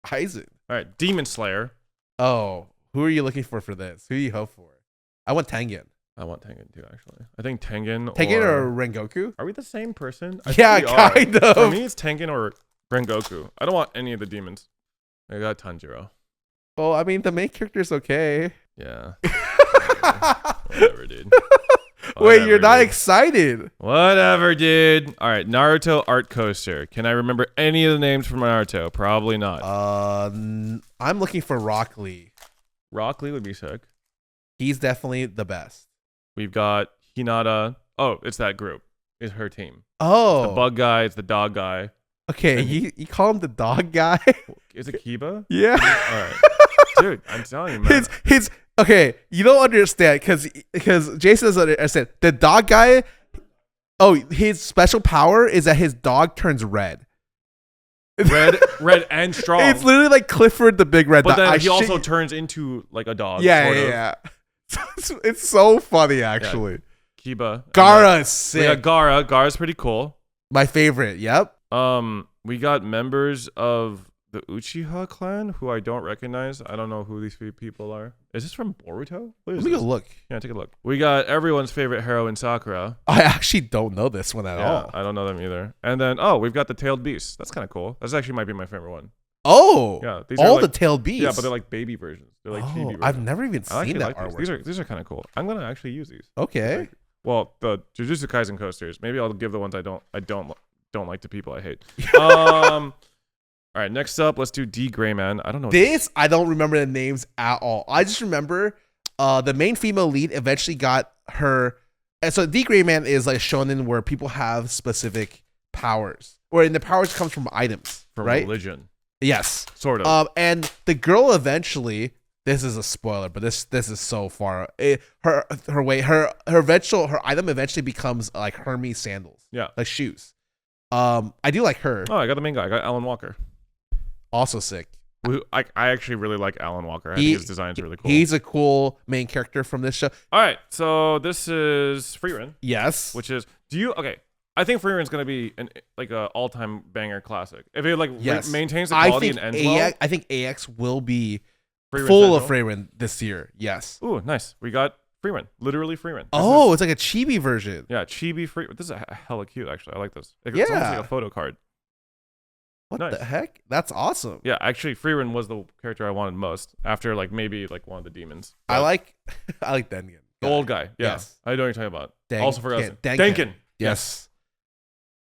Aizen.
All right, Demon Slayer.
Oh, who are you looking for this? Who do you hope for? I want Tengen.
I want Tengen too, actually. I think Tengen
or Rengoku.
Are we the same person?
Yeah, kind of.
For me, it's Tengen or Rengoku. I don't want any of the demons. I got Tanjiro.
Well, I mean, the main character is okay.
Yeah. Whatever, dude.
Wait, you're not excited.
Whatever, dude. All right, Naruto art coaster. Can I remember any of the names from Naruto? Probably not.
I'm looking for Rock Lee.
Rock Lee would be sick.
He's definitely the best.
We've got Hinata. Oh, it's that group. It's her team.
Oh.
It's the bug guy. It's the dog guy.
Okay, you call him the dog guy?
Is it Kiba?
Yeah.
All right. Dude, I'm telling you, man.
His okay, you don't understand because Jason doesn't understand. The dog guy, his special power is that his dog turns red.
Red and strong.
It's literally like Clifford the Big Red
But
Dog.
then he also turns into like a dog.
Yeah. It's so funny, actually.
Yeah. Kiba.
Gaara is sick.
We got Gaara. Gaara's pretty cool.
My favorite. Yep.
We got members of the Uchiha clan who I don't recognize. I don't know who these three people are. Is this from Boruto?
Let me go look.
Yeah, take a look. We got everyone's favorite heroine, Sakura.
I actually don't know this one at all.
I don't know them either. And then, we've got the tailed beasts. That's kind of cool. That's actually might be my favorite one.
Oh,
yeah,
these all are the tailed beasts.
Yeah, but they're like baby versions. They're like chibi versions.
I've never even seen that artwork.
These are kind of cool. I'm gonna actually use these.
Okay.
Well, the Jujutsu Kaisen coasters. Maybe I'll give the ones I don't like to people I hate. All right, next up, let's do D Gray Man. I don't know.
I don't remember the names at all. I just remember the main female lead eventually got her. And so D Gray Man is like shonen where people have specific powers, or the powers comes from items,
from
right?
Religion.
Yes,
sort of.
And the girl eventually. This is a spoiler, but this is so far. Her item eventually becomes like Hermes sandals.
Yeah,
like shoes. I do like her.
Oh, I got the main guy. I got Alan Walker.
Also sick.
I actually really like Alan Walker. I think his design's really cool.
He's a cool main character from this show.
All right, so this is Frieren.
Yes.
Which is okay. I think Frieren's gonna be an all-time banger classic. If it maintains the quality and ends well.
I think AX will be
Frieren
full of Frieren this year. Yes.
Ooh, nice. We got Frieren. Literally Frieren.
It's like a chibi version.
Yeah, chibi Frieren. This is hella cute, actually. I like this. It's almost like a photo card.
What the heck? That's awesome.
Yeah, actually, Frieren was the character I wanted most after maybe one of the demons.
But I like Dengen.
The old guy. Yeah. Yes. I know what you're talking about. Also forgot Dengen.
Yes.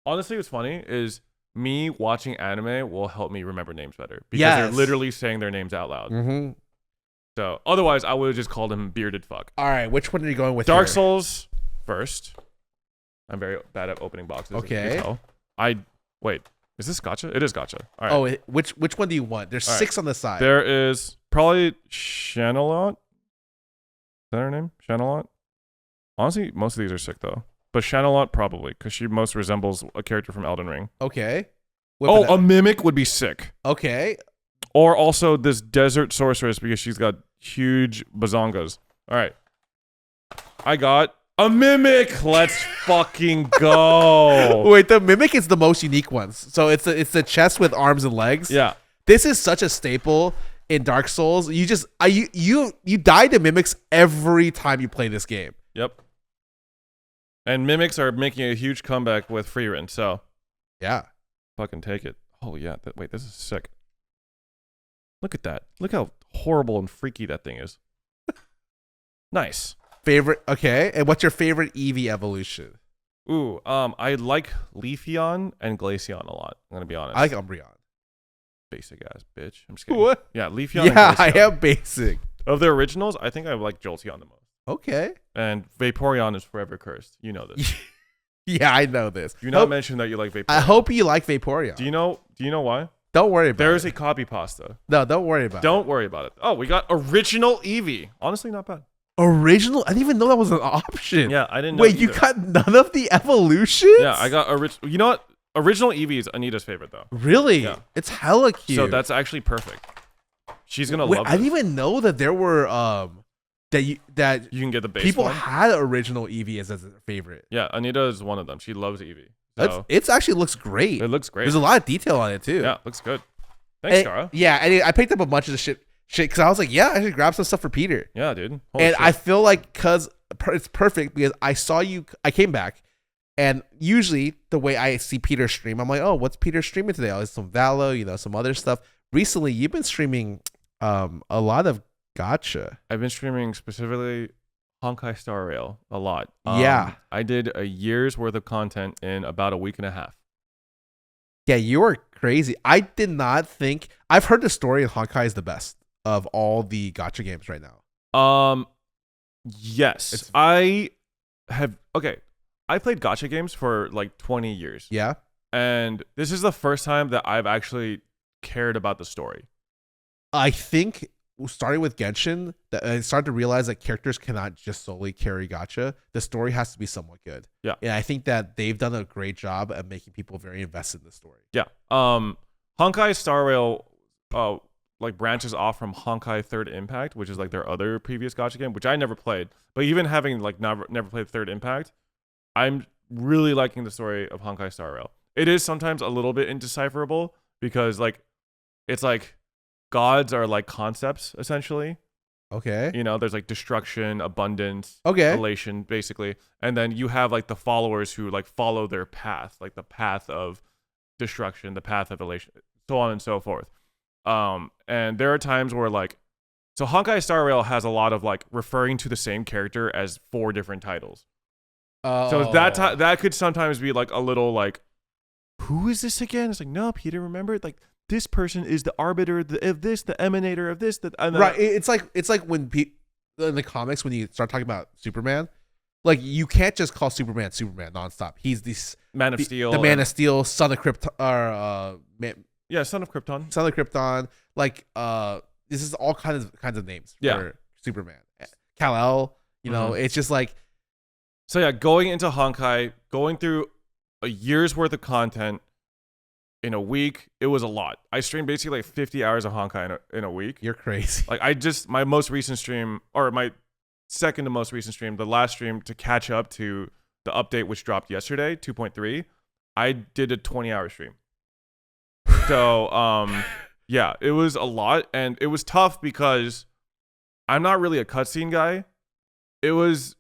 Honestly, what's funny is me watching anime will help me remember names better because they're literally saying their names out loud.
Mm-hmm.
So otherwise, I would have just called him bearded fuck.
All right, which one are you going with?
Dark Souls first. I'm very bad at opening boxes.
Okay.
Wait. Is this gacha? It is gacha. All right.
Oh, which one do you want? There's
All right.
6 on the side.
There is probably Chanelot. Is that her name? Chanelot? Honestly, most of these are sick though. But Chanelot probably, because she most resembles a character from Elden Ring.
Okay.
A mimic would be sick.
Okay.
Or also this desert sorceress because she's got huge bazongas. All right. I got a mimic. Let's fucking go.
Wait, the mimic is the most unique ones. So it's the chest with arms and legs.
Yeah.
This is such a staple in Dark Souls. You just you die to mimics every time you play this game.
Yep. And mimics are making a huge comeback with Freerin, so
yeah.
Fucking take it. Oh yeah. Wait, this is sick. Look at that. Look how horrible and freaky that thing is. Nice.
Favorite. Okay. And what's your favorite Eevee evolution?
Ooh, I like Leafeon and Glaceon a lot. I'm gonna be honest.
I like Umbreon.
Basic ass bitch. I'm just kidding.
What?
Yeah, Leafeon.
Yeah,
and
I
Glaceon.
am basic.
Of the originals, I think I like Jolteon the most.
Okay.
And Vaporeon is forever cursed. You know this.
Yeah, I know this.
Do not mention that you like Vaporeon.
I hope you like Vaporeon.
Do you know why?
Don't worry about
There's
it.
a copy pasta.
No, don't worry about it.
Don't worry about it. Oh, we got original Eevee. Honestly, not bad.
Original? I didn't even know that was an option.
Yeah, I didn't know.
Wait, you got none of the evolutions?
Yeah, I got original. You know what? Original Eevee is Anita's favorite though.
Really?
Yeah.
It's hella cute.
So that's actually perfect. She's gonna
Wait,
love
I
it.
didn't even know that there were that you
can get the base
people
one.
had original Eevee as their favorite.
Yeah, Anita is one of them. She loves Eevee. So
It's actually looks great.
it looks great.
There's a lot of detail on it too.
Yeah, looks good. Thanks, Scarra.
Yeah, and I picked up a bunch of the shit because I was like, yeah, I should grab some stuff for Peter.
Yeah, dude. Holy
And
shit.
I feel like because it's perfect because I came back, and usually the way I see Peter stream, I'm like, oh, what's Peter streaming today? Oh, it's some Valo, some other stuff. Recently, you've been streaming a lot of gacha.
I've been streaming specifically Honkai Star Rail a lot.
Yeah.
I did a year's worth of content in about a week and a half.
Yeah, you are crazy. I did not think I've heard the story of Honkai is the best of all the gacha games right now.
Yes. I played gacha games for like 20 years.
Yeah.
And this is the first time that I've actually cared about the story.
I think starting with Genshin, that I started to realize that characters cannot just solely carry gacha. The story has to be somewhat good.
Yeah.
And I think that they've done a great job at making people very invested in the story.
Yeah. Honkai Star Rail like branches off from Honkai Third Impact, which is like their other previous gacha game, which I never played. But even having like never played Third Impact, I'm really liking the story of Honkai Star Rail. It is sometimes a little bit indecipherable because like it's like gods are like concepts essentially.
Okay.
There's like destruction, abundance,
Okay.
elation, basically. And then you have like the followers who like follow their path, like the path of destruction, the path of elation, so on and so forth. And there are times where like, so Honkai Star Rail has a lot of like referring to the same character as 4 different titles. So that could sometimes be like a little like, who is this again? It's like, no, Peter, remember, like this person is the arbiter of this, the emanator of this.
Right. It's like when in the comics when you start talking about Superman, like you can't just call Superman nonstop. He's this
Man of Steel,
the Man of Steel, son of Krypton,
son of Krypton,
son of Krypton. Like this is all kinds of names for Superman. Kal-El. It's just like.
So yeah, going into Honkai, going through a year's worth of content in a week, it was a lot. I streamed basically like 50 hours of Honkai in a week.
You're crazy.
Like my most recent stream, or my second to most recent stream, the last stream to catch up to the update which dropped yesterday, 2.3, I did a 20-hour stream. So yeah, it was a lot, and it was tough because I'm not really a cutscene guy. It was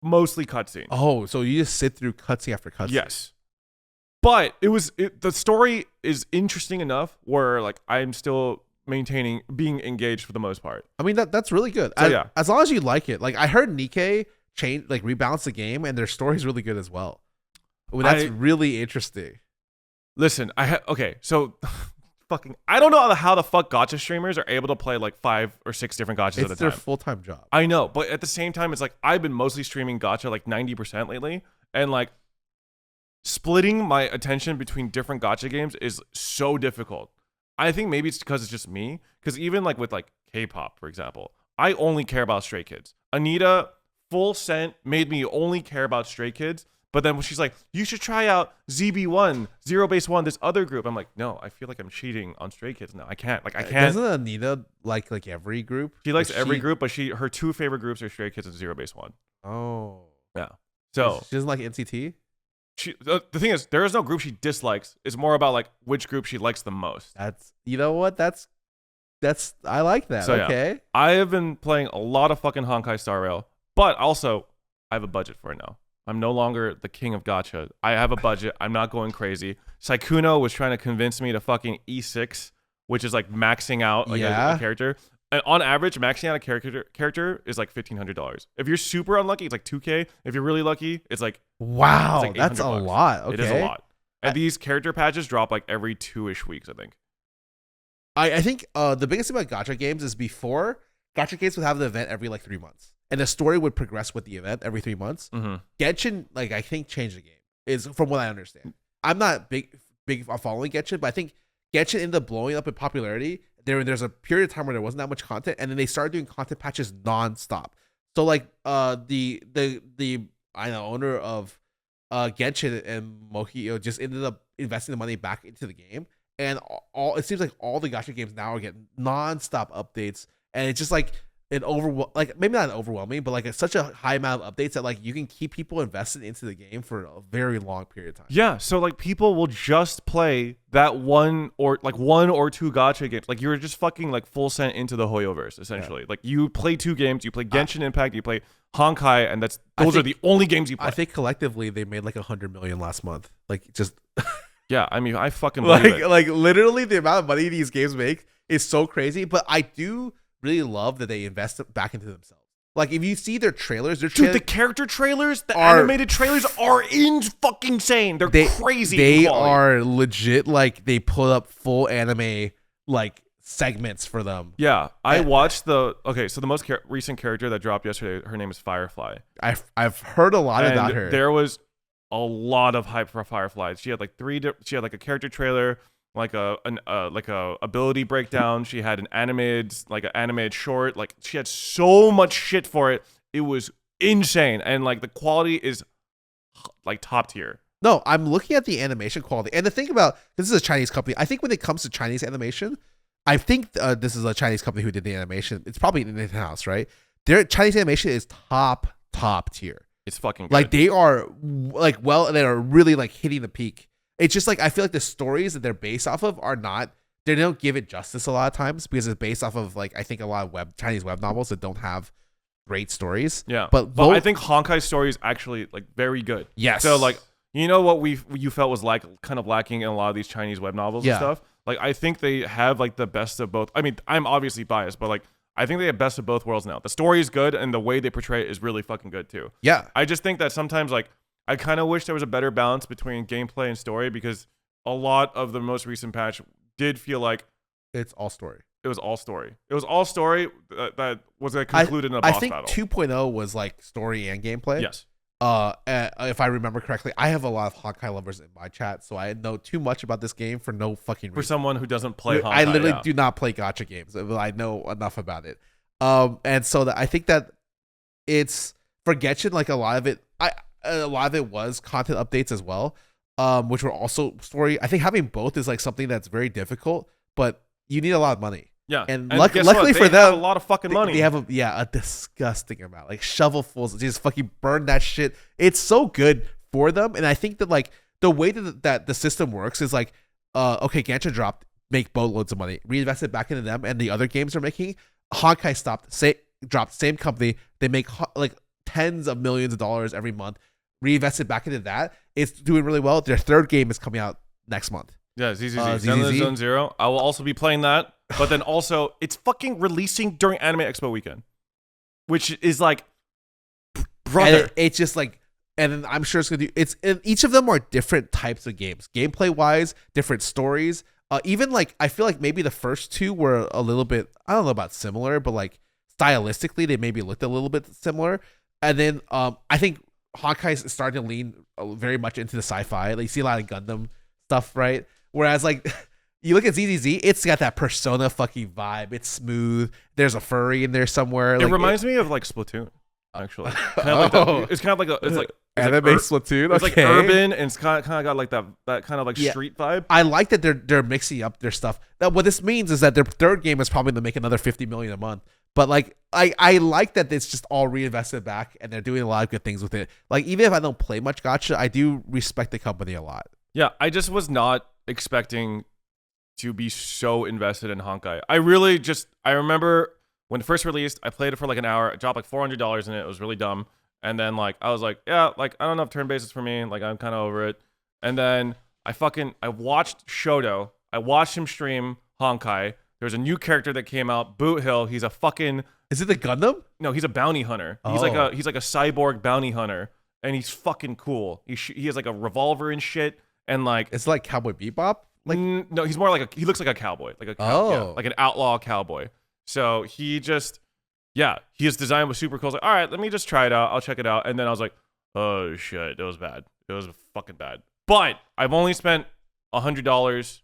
mostly cutscene.
Oh, so you just sit through cutscene after cutscene.
Yes. But the story is interesting enough where like I'm still maintaining being engaged for the most part.
I mean that's really good.
So,
as long as you like it. Like I heard Nikkei rebalance the game and their story's really good as well. Well, that's really interesting.
Listen, so fucking I don't know how the fuck gacha streamers are able to play like 5 or 6 different gachas at a time.
It's their full-time job.
I know, but at the same time it's like I've been mostly streaming gacha like 90% lately, and like splitting my attention between different gacha games is so difficult. I think maybe it's because it's just me. Because even like with like K-pop, for example, I only care about Stray Kids. Anita, full sent, made me only care about Stray Kids. But then when she's like, you should try out ZB1, Zero Base One, this other group. I'm like, no, I feel like I'm cheating on Stray Kids now. I can't. Like, I can't.
Doesn't Anita like every group?
She likes every group, but her two favorite groups are Stray Kids and Zero Base One.
Oh.
Yeah. So
she doesn't like NCT?
The thing is, there is no group she dislikes. It's more about like which group she likes the most.
That's, you know what? That's I like that. So, okay.
Yeah. I have been playing a lot of fucking Honkai Star Rail, but also I have a budget for it now. I'm no longer the king of gacha. I have a budget. I'm not going crazy. Saikuno was trying to convince me to fucking E6, which is like maxing out like a character. And on average, maxing out a character is like $1,500. If you're super unlucky, it's like $2,000. If you're really lucky, it's like
wow,
it's like
that's a lot. Okay.
It is a lot. And these character patches drop like every 2-ish weeks, I think.
I think the biggest thing about gacha games is before gacha games would have the event every like 3 months. And the story would progress with the event every 3 months.
Mm-hmm.
Genshin, like I think, changed the game. Is from what I understand. I'm not big following Genshin, but I think Genshin ended up blowing up in popularity. There's a period of time where there wasn't that much content, and then they started doing content patches nonstop. So like the I know owner of Genshin and Mohio just ended up investing the money back into the game, and all it seems like all the gacha games now are getting nonstop updates, and it's just like like maybe not overwhelming, but like it's such a high amount of updates that like you can keep people invested into the game for a very long period of time.
Yeah, so like people will just play that one or two gacha games. Like you're just fucking like full sent into the Hoyoverse essentially. Yeah. Like you play 2 games, you play Genshin Impact, you play Honkai, and those are the only games you play.
I think collectively they made like 100 million last month. Like just
yeah, I mean I fucking
like literally the amount of money these games make is so crazy. But I do really love that they invest back into themselves. Like if you see their trailers,
dude, the character trailers, the animated trailers are fucking insane. They're crazy.
They are legit. Like they put up full anime like segments for them.
Yeah, I watched so the most recent character that dropped yesterday, her name is Firefly.
I've heard a lot about her.
There was a lot of hype for Firefly. She had like she had like a character trailer, like a ability breakdown. She had an animated short. Like she had so much shit for it. It was insane, and like the quality is like top tier.
No, I'm looking at the animation quality, and the thing about this is a Chinese company. I think when it comes to Chinese animation, I think this is a Chinese company who did the animation. It's probably in house, right? Their Chinese animation is top tier.
It's fucking good.
Like they are like they are really like hitting the peak. It's just like I feel like the stories that they're based off of are not. They don't give it justice a lot of times because it's based off of like I think a lot of Chinese web novels that don't have great stories.
Yeah, but I think Honkai's story is actually like very good.
Yes.
So like you know what you felt was like kind of lacking in a lot of these Chinese web novels and stuff. Like I think they have like the best of both. I mean I'm obviously biased, but like I think they have best of both worlds now. The story is good and the way they portray it is really fucking good too.
Yeah.
I just think that sometimes like. I kind of wish there was a better balance between gameplay and story because a lot of the most recent patch did feel like
it's all story.
It was all story. It was all story that was concluded in a boss battle.
I think 2.0 was like story and gameplay.
Yes.
If I remember correctly, I have a lot of Honkai lovers in my chat, so I know too much about this game for no fucking reason.
For someone who doesn't play Honkai,
I literally do not play gacha games, but I know enough about it. And so I think that it's for Genshin, like a lot of it was content updates as well, which were also story. I think having both is like something that's very difficult, but you need a lot of money.
Yeah,
and luckily for them,
have a lot of fucking money.
They have a disgusting amount, like shovelfuls. They just fucking burn that shit. It's so good for them, and I think that like the way that the system works is like, okay, Genshin dropped, make boatloads of money, reinvest it back into them, and the other games are making. Honkai dropped, same company, they make like tens of millions of dollars every month. Reinvested back into that. It's doing really well. Their third game is coming out next month.
Yeah, ZZZ. Zone Zero. I will also be playing that. But then also, it's fucking releasing during Anime Expo weekend, which is like, brother.
And it's just like, and then I'm sure it's gonna do. And each of them are different types of games, gameplay wise, different stories. Even like I feel like maybe the first two were a little bit. I don't know about similar, but like stylistically, they maybe looked a little bit similar. And then I think Honkai is starting to lean very much into the sci-fi. Like, you see a lot of Gundam stuff, right? Whereas like you look at ZZZ, it's got that Persona fucking vibe. It's smooth. There's a furry in there somewhere.
It
like,
reminds me of like Splatoon, actually. It's kind of like it's like
anime Splatoon.
It's like urban, and it's kind of got like that kind of like street vibe.
I like that they're mixing up their stuff. Now, what this means is that their third game is probably to make another 50 million a month. But like I like that it's just all reinvested back, and they're doing a lot of good things with it. Like, even if I don't play much gacha, I do respect the company a lot.
Yeah, I just was not expecting to be so invested in Honkai. I remember when it first released, I played it for like an hour. I dropped like $400 in it. It was really dumb. And then like I was like, yeah, like I don't know if turn-based is for me. Like, I'm kind of over it. And then I watched Shoto. I watched him stream Honkai. There's a new character that came out, Boot Hill. He's a fucking...
Is it the Gundam?
No, he's a bounty hunter.
Oh.
He's like a cyborg bounty hunter, and he's fucking cool. He has like a revolver and shit, and like...
It's like Cowboy Bebop? Like,
no, he's more like he looks like a cowboy, like like an outlaw cowboy. So his design was super cool. I was like, all right, let me just try it out. I'll check it out. And then I was like, oh shit, it was bad. It was fucking bad. But I've only spent $100,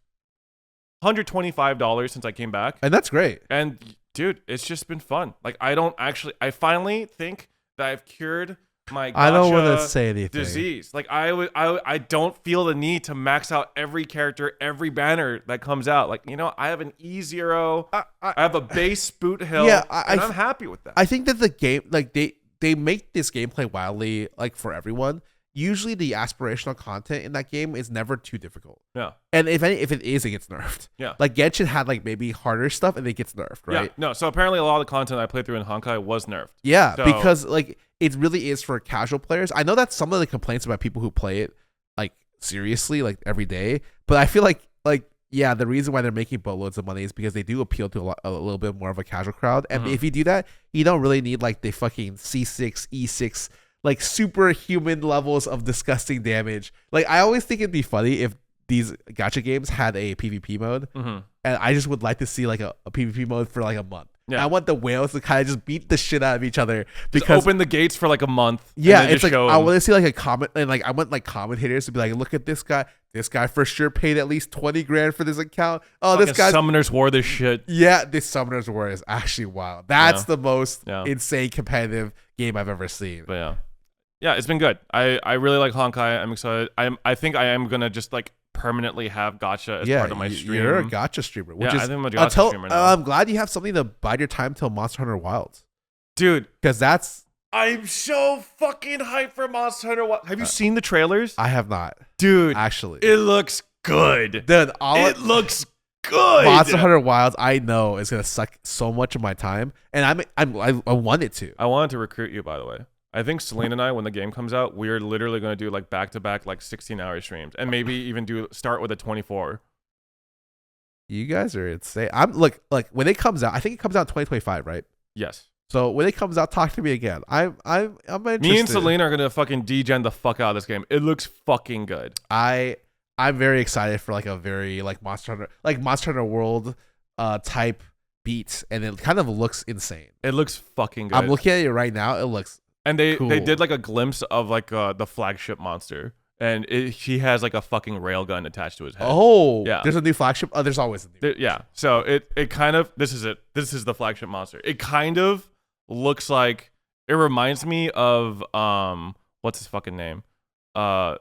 $125 since I came back.
And that's great.
And dude, it's just been fun. Like, I finally think that I've cured my gacha
I don't want to say anything.
disease. Like, I don't feel the need to max out every character, every banner that comes out. Like, I have an E0. I have a base Boot Hill.
Yeah,
and I'm happy with that.
I think that the game, like, they make this gameplay wildly, like, for everyone. Usually the aspirational content in that game is never too difficult.
Yeah.
And if it is, it gets nerfed.
Yeah.
Like, Genshin had like maybe harder stuff and it gets nerfed, right?
Yeah. No, so apparently a lot of the content I played through in Honkai was nerfed.
Yeah,
So-
because like it really is for casual players. I know that's some of the complaints about people who play it like seriously, like every day. But I feel like yeah, the reason why they're making boatloads of money is because they do appeal to a little bit more of a casual crowd. And if you do that, you don't really need like the fucking C6, E6, like superhuman levels of disgusting damage. Like, I always think it'd be funny if these gacha games had a PvP mode, and I just would like to see like a PvP mode for like a month. Yeah. I want the whales to kind of just beat the shit out of each other, because
just open the gates for like a month.
Yeah, it's like I want to see like a comment, and like I want like commentators to be like, look at this guy. This guy for sure paid at least 20 grand for this account. Oh, this guy.
Summoners War this shit.
Yeah, this Summoners War is actually wild. That's the most insane competitive game I've ever seen.
But yeah, it's been good. I really like Honkai. I'm excited. I think I am gonna just like permanently have gacha as part of my stream.
You're a gacha streamer. Which is,
I think I'm a gacha streamer now.
I'm glad you have something to bide your time till Monster Hunter Wilds,
dude.
Because
I'm so fucking hyped for Monster Hunter Wilds. Have you seen the trailers?
I have not,
dude.
Actually,
it looks good.
Dude,
it looks good.
Monster Hunter Wilds, I know is gonna suck so much of my time, and I want it to.
I wanted to recruit you, by the way. I think Celine and I, when the game comes out, we're literally going to do like back-to-back like 16-hour streams, and maybe even start with a 24.
You guys are insane. I'm like when it comes out, I think it comes out in 2025, right?
Yes.
So when it comes out, talk to me again. I'm interested.
Me and Celine are gonna fucking degen the fuck out of this game. It looks fucking good.
I'm very excited for like a very like Monster Hunter World type beat, and it kind of looks insane.
It looks fucking good.
I'm looking at it right now. It looks
and they
cool.
did like a glimpse of like the flagship monster, and he has like a fucking railgun attached to his head.
Oh,
yeah.
There's a new flagship. Oh, there's always a new.
Yeah. So it kind of this is the flagship monster. It kind of looks like, it reminds me of what's his fucking name, Gormagala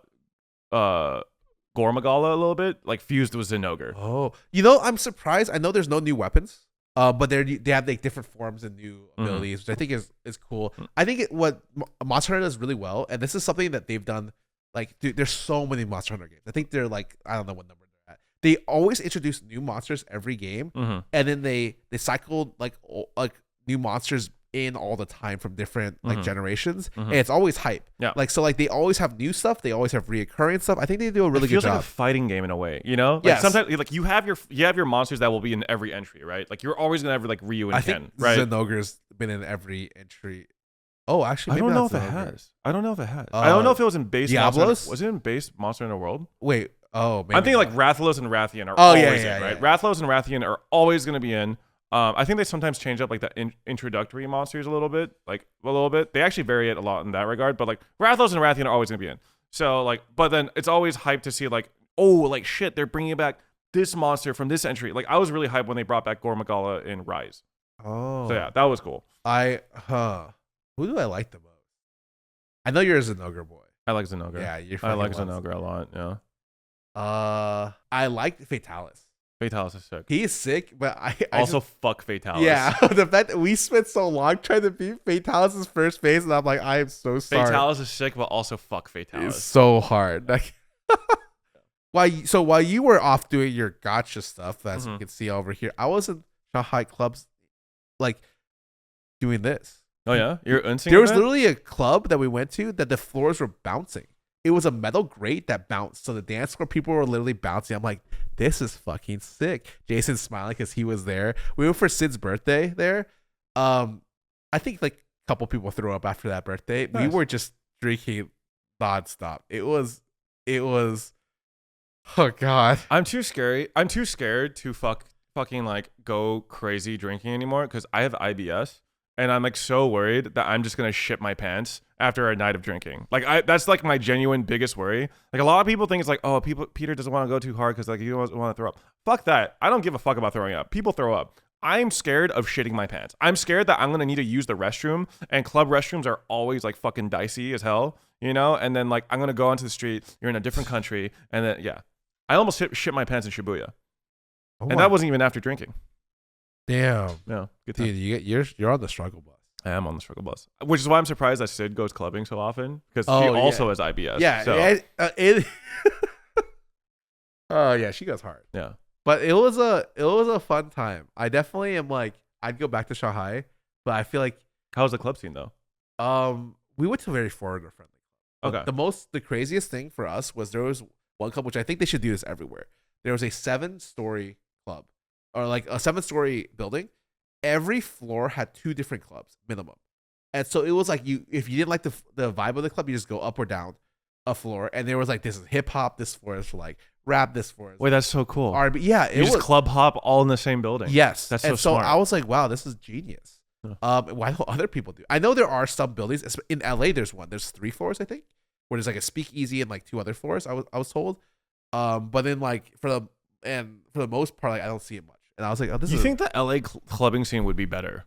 a little bit, like fused with Zenogre.
Oh, I'm surprised. I know there's no new weapons, but they have like different forms and new abilities, which I think is cool. I think what Monster Hunter does really well, and this is something that they've done. Like, dude, there's so many Monster Hunter games. I think they're like, I don't know what number they're at. They always introduce new monsters every game, and then they cycle like new monsters in all the time from different like generations, and it's always hype.
Yeah,
like so like they always have new stuff. They always have reoccurring stuff. I think they do a really good job.
It feels like a fighting game in a way, Like
yes.
Sometimes like you have your monsters that will be in every entry, right? Like you're always gonna have like Ryu and Ken, right?
Zenogre's been in every entry. Oh, actually, maybe
I don't know if
Zenogre.
it has. I don't know if it was in base
Diablos.
Was it in base Monster Hunter World?
Wait, oh, maybe
I'm thinking
not.
like Rathalos and Rathian are always in, right?
Yeah.
Rathalos and Rathian are always gonna be in. I think they sometimes change up like the introductory monsters a little bit. They actually vary it a lot in that regard. But like Rathos and Rathian are always gonna be in. So like, but then it's always hyped to see like, oh, like shit, they're bringing back this monster from this entry. Like I was really hyped when they brought back Gormagala in Rise.
Oh.
So yeah, that was cool.
Who do I like the most? I know you're a Zenogre boy.
I like Zenogre.
Yeah,
I like Zenogre a lot. Yeah.
I like Fatalis.
Fatalis is sick.
He is sick, but I
also fuck Fatalis.
Yeah, the fact that we spent so long trying to beat Fatalis' first phase, and I'm like, I am so sorry.
Fatalis is sick, but also fuck Fatalis.
It's so hard. Like, while you were off doing your gacha stuff, as you can see over here, I was in Shanghai clubs, like doing this.
Oh yeah, you're unsing.
There was literally a club that we went to that the floors were bouncing. It was a metal grate that bounced, so the dance floor people were literally bouncing. I'm like, this is fucking sick. Jason's smiling because he was there. We went for Sid's birthday there. I think like a couple people threw up after that birthday. Nice. We were just drinking nonstop. It was. Oh god.
I'm too scared to fucking like go crazy drinking anymore because I have IBS. And I'm like so worried that I'm just gonna shit my pants after a night of drinking. Like that's like my genuine biggest worry. Like a lot of people think it's like, oh, Peter doesn't want to go too hard because like he doesn't want to throw up. Fuck that. I don't give a fuck about throwing up. People throw up. I'm scared of shitting my pants. I'm scared that I'm gonna need to use the restroom, and club restrooms are always like fucking dicey as hell, you know. And then like I'm gonna go onto the street. You're in a different country, and then yeah, I almost shit my pants in Shibuya, and that wasn't even after drinking.
Damn.
Yeah.
Good time. Dude, you're on the struggle bus.
I am on the struggle bus, which is why I'm surprised that Sid goes clubbing so often because he also has IBS.
Yeah.
So.
Oh yeah, she goes hard.
Yeah.
But it was a fun time. I definitely am like I'd go back to Shanghai, but I feel like
how's the club scene though?
We went to a very foreigner friendly club.
Okay.
The craziest thing for us was there was one club which I think they should do this everywhere. There was a 7-story club. Or like a 7-story building, every floor had 2 different clubs minimum, and so it was like if you didn't like the vibe of the club, you just go up or down a floor, and there was like this is hip hop, this floor is for like rap, this floor is
wait that's so cool.
R&B. Yeah,
you just club hop all in the same building.
Yes,
that's so smart.
I was like, wow, this is genius. Why don't other people do? I know there are some buildings in LA. There's 3 floors I think where there's like a speakeasy and like 2 other floors. I was told, but then like for the most part, like I don't see it much. And I was like, oh,
you think the LA clubbing scene would be better?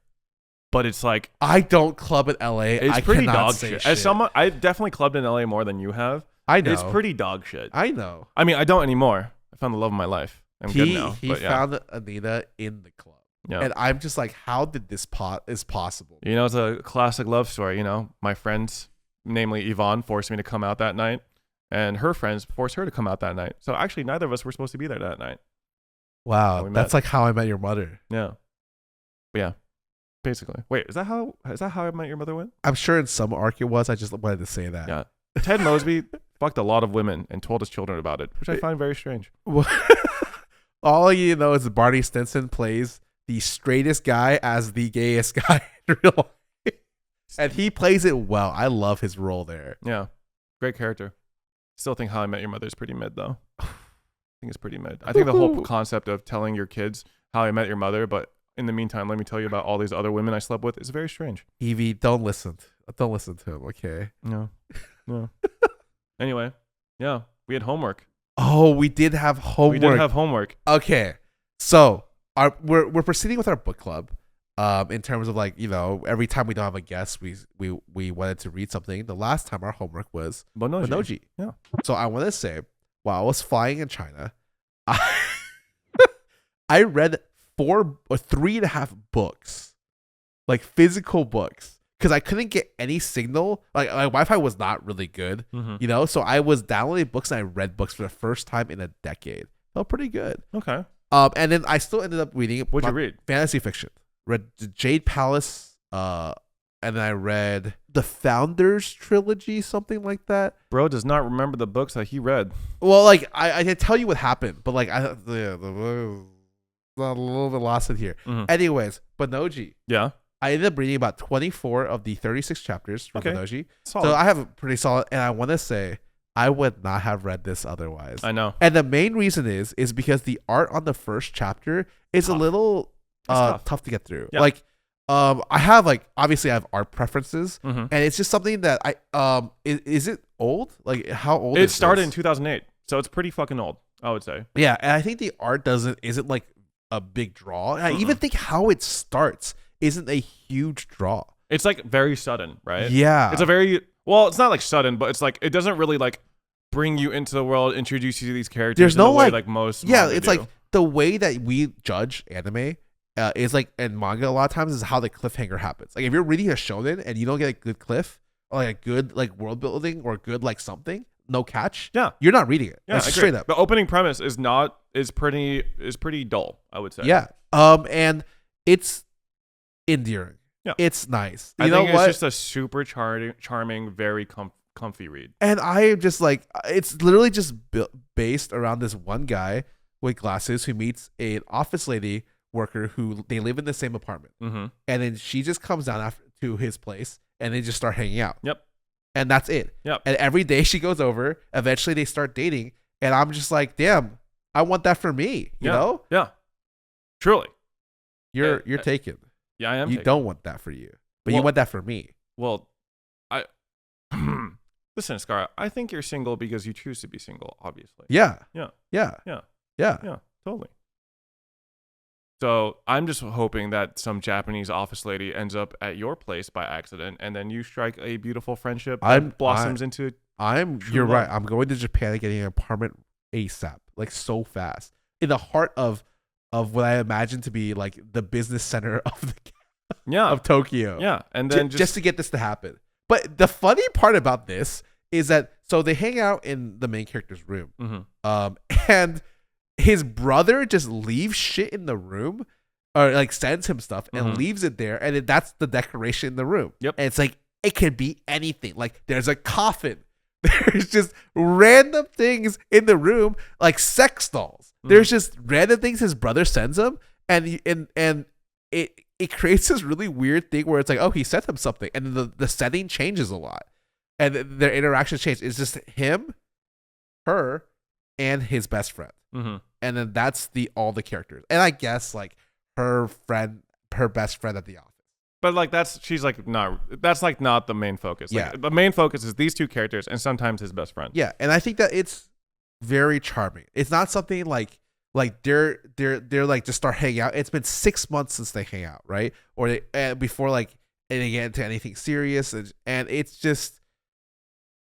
But it's like
I don't club in LA.
It's pretty dog shit. As someone, I definitely clubbed in LA more than you have.
I know.
It's pretty dog shit.
I know.
I mean, I don't anymore. I found the love of my life. I'm good now.
He found Anita in the club. Yeah. And I'm just like, how did this is possible?
You know, it's a classic love story. You know, my friends, namely Yvonne, forced me to come out that night, and her friends forced her to come out that night. So actually, neither of us were supposed to be there that night.
Wow, that's like How I Met Your Mother.
Yeah, but yeah, basically. Wait, is that how I Met Your Mother went?
I'm sure in some arc it was. I just wanted to say that.
Yeah, Ted Mosby fucked a lot of women and told his children about it, which I find very strange.
All you know is Barney Stinson plays the straightest guy as the gayest guy in real life, and he plays it well. I love his role there.
Yeah, great character. Still think How I Met Your Mother is pretty mid though. I think it's pretty mid. I think the whole concept of telling your kids how I met your mother, but in the meantime, let me tell you about all these other women I slept with is very strange.
Evie, don't listen to him, okay?
No. Anyway, yeah, we had homework.
Oh, we did have homework. Okay, so we're proceeding with our book club. In terms of like, you know, every time we don't have a guest, we wanted to read something. The last time our homework was Bonnouji.
Yeah.
So I want to say, while I was flying in China, I read 4 or 3.5 books, like physical books, because I couldn't get any signal. Like Wi-Fi was not really good, you know. So I was downloading books and I read books for the first time in a decade. Felt pretty good.
Okay.
And then I still ended up reading.
What'd you read?
Fantasy fiction. Read the Jade Palace. And then I read the Founders trilogy, something like that.
Bro does not remember the books that he read.
Well, like I can tell you what happened, but like a little bit lost in here. Anyways, Bonnouji.
Yeah.
I ended up reading about 24 of the 36 chapters from Bonnouji.
Solid.
So I have a pretty solid, and I want to say I would not have read this otherwise.
I know.
And the main reason is because the art on the first chapter is a little tough to get through.
Yeah.
Like, I have like obviously I have art preferences,
Mhm.
and it's just something that is it old? Like, how old?
It started in 2008, so it's pretty fucking old, I would say.
Yeah, and I think the art isn't like a big draw. And I even think how it starts isn't a huge draw.
It's like very sudden, right?
Yeah,
It's a very it's not like sudden, but it's like it doesn't really like bring you into the world, introduce you to these characters.
There's
in the
no
way,
like
most.
Yeah,
manga
it's
do.
like the way that we judge anime is like in manga a lot of times is how the cliffhanger happens. Like if you're reading a shonen and you don't get a good cliff or like a good like world building or good like something, no catch.
Yeah,
you're not reading it.
yeah,
It's straight up.
The opening premise is pretty dull, I would say.
Yeah. And it's endearing.
Yeah.
It's nice.
I
You know
think
what?
it's just a super charming, very comfy read.
And I am just like, it's literally just based around this one guy with glasses who meets an office lady worker who they live in the same apartment.
Mm-hmm.
And then she just comes down to his place and they just start hanging out.
Yep.
And that's it.
Yep.
And every day she goes over, eventually they start dating. And I'm just like, damn, I want that for me. You know?
Yeah. Truly.
You're taken.
Yeah, I am.
You don't want that for you. But you
Well-
want that for me.
Well, listen, Scarra, I think you're single because you choose to be single, obviously.
Yeah.
Yeah.
Yeah.
Yeah.
Yeah.
Yeah, totally. So I'm just hoping that some Japanese office lady ends up at your place by accident, and then you strike a beautiful friendship that blossoms into.
You're
love.
right. I'm going to Japan and getting an apartment ASAP, like so fast, in the heart of what I imagine to be like the business center of Tokyo.
Yeah, and then
just to get this to happen. But the funny part about this is that so they hang out in the main character's room, and his brother just leaves shit in the room, or like sends him stuff and leaves it there, and that's the decoration in the room.
Yep.
And it's like it can be anything. Like there's a coffin. There's just random things in the room, like sex dolls. There's just random things his brother sends him, and it creates this really weird thing where it's like, oh, he sent him something, and the setting changes a lot, and their interactions change. It's just him, her, and his best friend, and then that's all the characters, and I guess like her best friend at the office.
But like that's not the main focus. Like,
Yeah.
the main focus is these two characters and sometimes his best friend.
Yeah, and I think that it's very charming. It's not something like they're like just start hanging out. It's been 6 months since they hang out, right? Or before like they get into anything serious, and it's just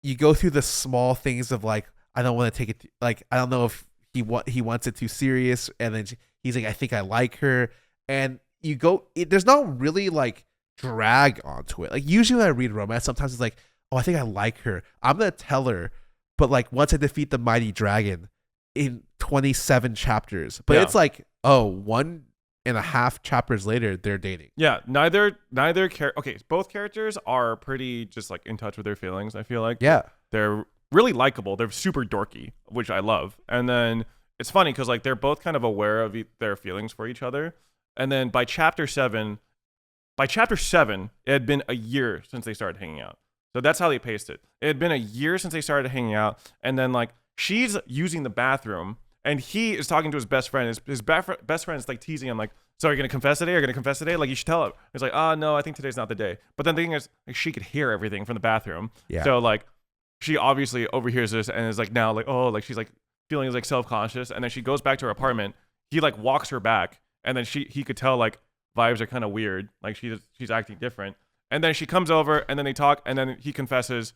you go through the small things of like I don't want to take it like I don't know if he wants it too serious, and then he's like I think I like her, and you go there's no really like drag onto it. Like usually when I read romance, sometimes it's like oh I think I like her, I'm gonna tell her, but like once I defeat the mighty dragon in 27 chapters, but it's like 1.5 chapters later they're dating.
Yeah, both characters are pretty just like in touch with their feelings. I feel like they're really likable. They're super dorky, which I love. And then it's funny because like they're both kind of aware of their feelings for each other. And then by chapter 7, it had been a year since they started hanging out. So that's how they paced it. It had been a year since they started hanging out, and then like she's using the bathroom, and he is talking to his best friend. His best friend is like teasing him, like, "So are you gonna confess today? Are you gonna confess today? Like you should tell him." He's like, "Oh no, I think today's not the day." But then the thing is, like, she could hear everything from the bathroom.
Yeah.
So like, she obviously overhears this and is like now like oh like she's like feeling like self-conscious, and then she goes back to her apartment. He like walks her back, and then he could tell like vibes are kind of weird, like she's acting different. And then she comes over, and then they talk, and then he confesses,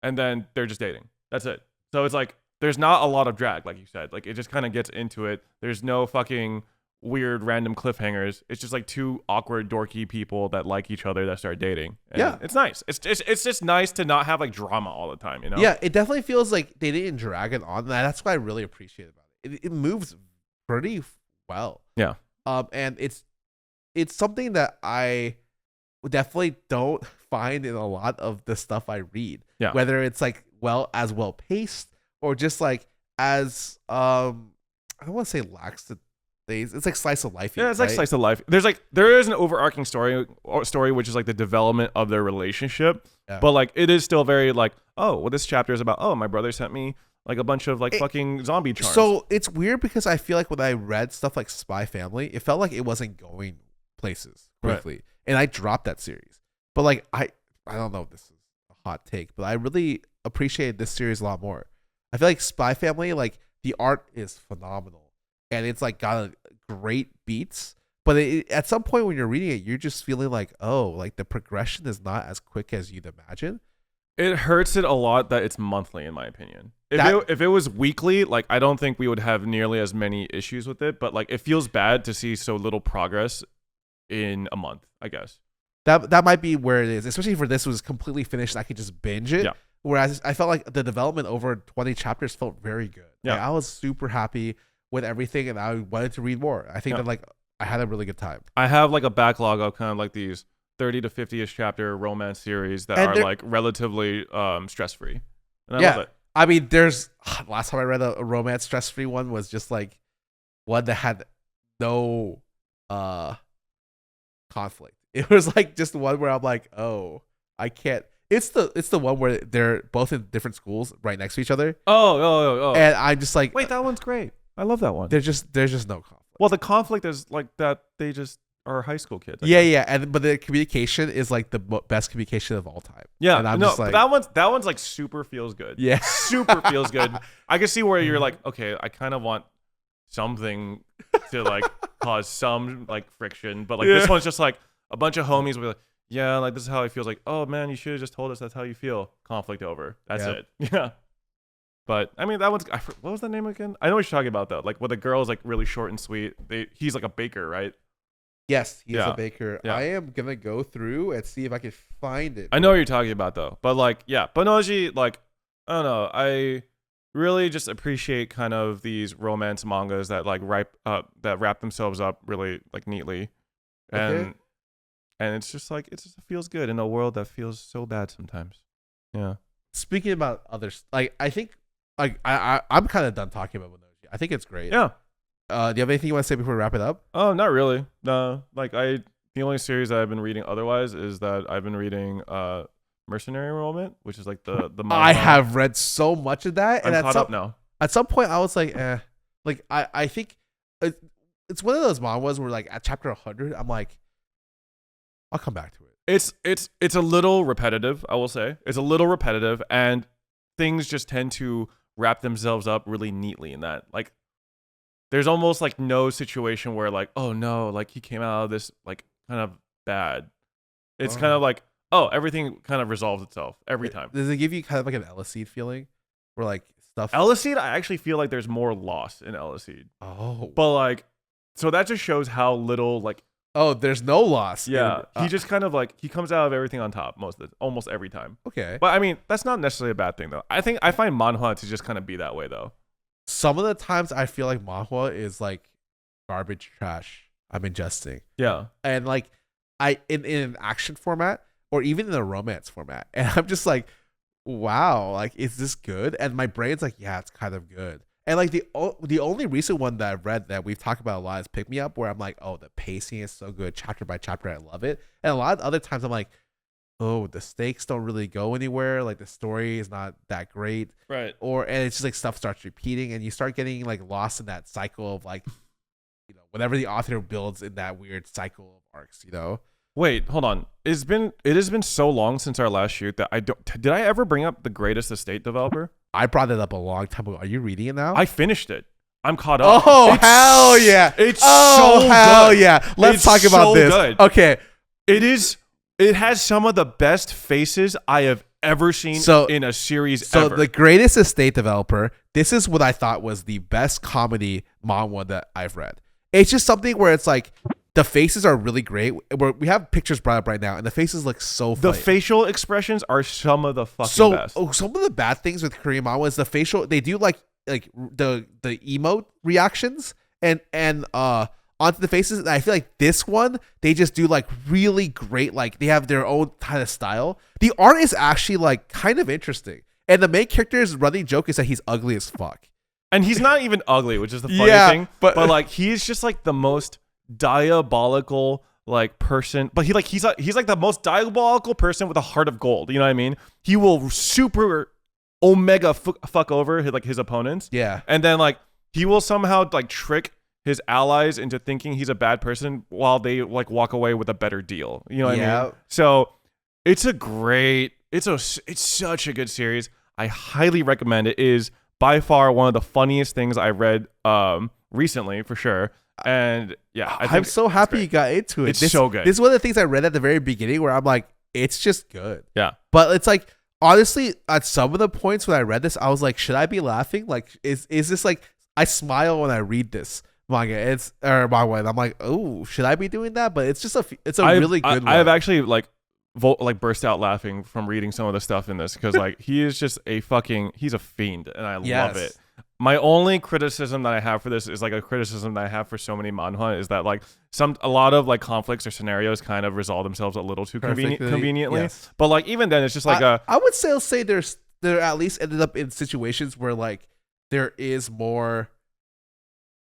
and then they're just dating. That's it. So it's like there's not a lot of drag, like you said. Like it just kind of gets into it. There's no fucking weird random cliffhangers. It's just like two awkward dorky people that like each other that start dating. And
yeah,
it's nice. It's just nice to not have like drama all the time, you know?
Yeah, it definitely feels like they didn't drag it on. That's what I really appreciate about it. It moves pretty well.
Yeah.
And it's something that I definitely don't find in a lot of the stuff I read.
Yeah.
Whether it's like well paced or just like as I don't want to say lax to things. It's like slice of life.
Yeah, it's like slice of life. There is an overarching story which is like the development of their relationship. Yeah. But like it is still very like, oh, well, this chapter is about, oh, my brother sent me like a bunch of like fucking zombie charms.
So it's weird because I feel like when I read stuff like Spy Family, it felt like it wasn't going places quickly, and I dropped that series. But like I don't know if this is a hot take, but I really appreciated this series a lot more. I feel like Spy Family, like the art is phenomenal, and it's like got a great beats. But at some point when you're reading it, you're just feeling like, oh, like the progression is not as quick as you'd imagine.
It hurts it a lot that it's monthly, in my opinion. If it was weekly, like I don't think we would have nearly as many issues with it. But like it feels bad to see so little progress in a month, I guess.
That might be where it is, especially for this was completely finished and I could just binge it.
Yeah.
Whereas I felt like the development over 20 chapters felt very good.
Yeah.
Like, I was super happy with everything and I wanted to read more. I think that like I had a really good time.
I have like a backlog of kind of like these 30 to 50-ish chapter romance series that are like relatively stress-free. And I love it.
I mean, there's last time I read a romance stress-free one was just like one that had no conflict. It was like just one where I'm like, oh, I can't. It's the one where they're both in different schools right next to each other.
Oh.
And I'm just like,
wait, that one's great. I love that one.
There's just no conflict.
Well, the conflict is like that they just are high school kids.
Yeah, but the communication is like the best communication of all time.
Yeah,
and I'm
no,
just like,
that one's like super feels good.
Yeah,
super feels good. I can see where you're like, okay, I kind of want something to like cause some like friction, but like this one's just like a bunch of homies will be like, yeah, like this is how it feels. Like, oh man, you should have just told us that's how you feel. Conflict over. That's it. Yeah. But I mean, that one's what was the name again? I know what you're talking about though. Like, where the girl is like really short and sweet. He's like a baker, right?
Yes, he's a baker.
Yeah.
I am gonna go through and see if I can find it.
I know what you're talking about though. But like, yeah, Bonnouji, like, I don't know. I really just appreciate kind of these romance mangas that like that wrap themselves up really like neatly, and it's just like it just feels good in a world that feels so bad sometimes. Yeah. Speaking
about others, like I think. Like I'm kind of done talking about Bonnouji. I think it's great.
Yeah.
Do you have anything you want to say before we wrap it up?
Oh, not really. No. Like the only series that I've been reading otherwise is that I've been reading Mercenary Enrollment, which is like the manga.
I have read so much of that, and
I'm caught up now.
At some point, I was like, eh. Like I think it's one of those mangas where like at chapter 100, I'm like, I'll come back to it.
It's a little repetitive. I will say it's a little repetitive, and things just tend to wrap themselves up really neatly in that. Like there's almost like no situation where like, oh no, like he came out of this like kind of bad. It's kind of like, oh, everything kind of resolves itself every time.
Does it give you kind of like an Ellis-Seed feeling? Where like stuff
Ellis-Seed, I actually feel like there's more loss in Ellis-Seed.
Oh.
But like, so that just shows how little like,
oh, there's no loss.
Yeah. He just kind of like, he comes out of everything on top almost every time.
Okay.
But I mean, that's not necessarily a bad thing though. I find manhwa to just kind of be that way though.
Some of the times I feel like manhwa is like garbage trash I'm ingesting.
Yeah.
And like in an action format or even in a romance format. And I'm just like, wow, like is this good? And my brain's like, yeah, it's kind of good. And like the only recent one that I've read that we've talked about a lot is Pick Me Up, where I'm like, oh, the pacing is so good, chapter by chapter, I love it. And a lot of other times I'm like, oh, the stakes don't really go anywhere, like the story is not that great,
right?
And it's just like stuff starts repeating, and you start getting like lost in that cycle of like, you know, whatever the author builds in that weird cycle of arcs, you know.
Wait, hold on. It has been so long since our last shoot that did I ever bring up The Greatest Estate Developer?
I brought it up a long time ago. Are you reading it now?
I finished it. I'm caught up.
Oh, hell yeah.
It's so
hell
good.
Yeah. Let's talk about this.
Good.
Okay.
It has some of the best faces I have ever seen in a series ever.
So The Greatest Estate Developer, this is what I thought was the best comedy manga that I've read. It's just something where it's like, the faces are really great. We have pictures brought up right now, and the faces look so funny.
The facial expressions are some of the fucking best.
Some of the bad things with Korean manga is the facial. They do like the emote reactions and onto the faces. And I feel like this one, they just do like really great. Like they have their own kind of style. The art is actually like kind of interesting. And the main character's running joke is that he's ugly as fuck.
And he's not even ugly, which is the funny thing. But like he's just like the most diabolical like person, but he's like the most diabolical person with a heart of gold. You know what I mean? He will super omega fuck over his opponents.
Yeah.
And then like he will somehow like trick his allies into thinking he's a bad person while they like walk away with a better deal. You know what I mean? So it's such a good series. I highly recommend it. It is by far one of the funniest things I read recently for sure. And yeah,
I'm so happy you got into it.
It's so good.
This is one of the things I read at the very beginning where I'm like, it's just good.
Yeah.
But it's like, honestly, at some of the points when I read this, I was like, should I be laughing? Like, is this like, I smile when I read this manga. Manga, and I'm like, oh, should I be doing that? But it's just really good one.
I have actually like burst out laughing from reading some of the stuff in this because like he is just he's a fiend and I love it. My only criticism that I have for this is like a criticism that I have for so many manhwa is that like a lot of like conflicts or scenarios kind of resolve themselves a little too conveniently. Yes. But like even then it's just like
I would say there at least ended up in situations where like there is more,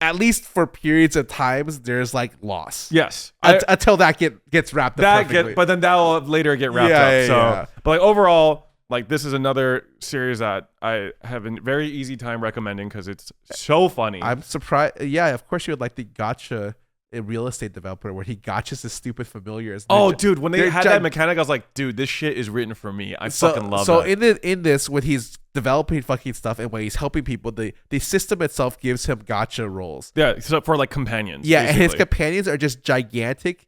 at least for periods of times, there's like loss.
Yes.
Until that gets wrapped up.
But then that will later get wrapped up. But like overall, like this is another series that I have a very easy time recommending because it's so funny.
I'm surprised. Yeah, of course you would like the gacha real estate developer where he gotchas his stupid familiars.
Dude, when they had that mechanic, I was like, dude, this shit is written for me. I fucking love it.
So in this, when he's developing fucking stuff and when he's helping people, the system itself gives him gacha roles.
Yeah, so for like companions.
Yeah, basically. And his companions are just gigantic,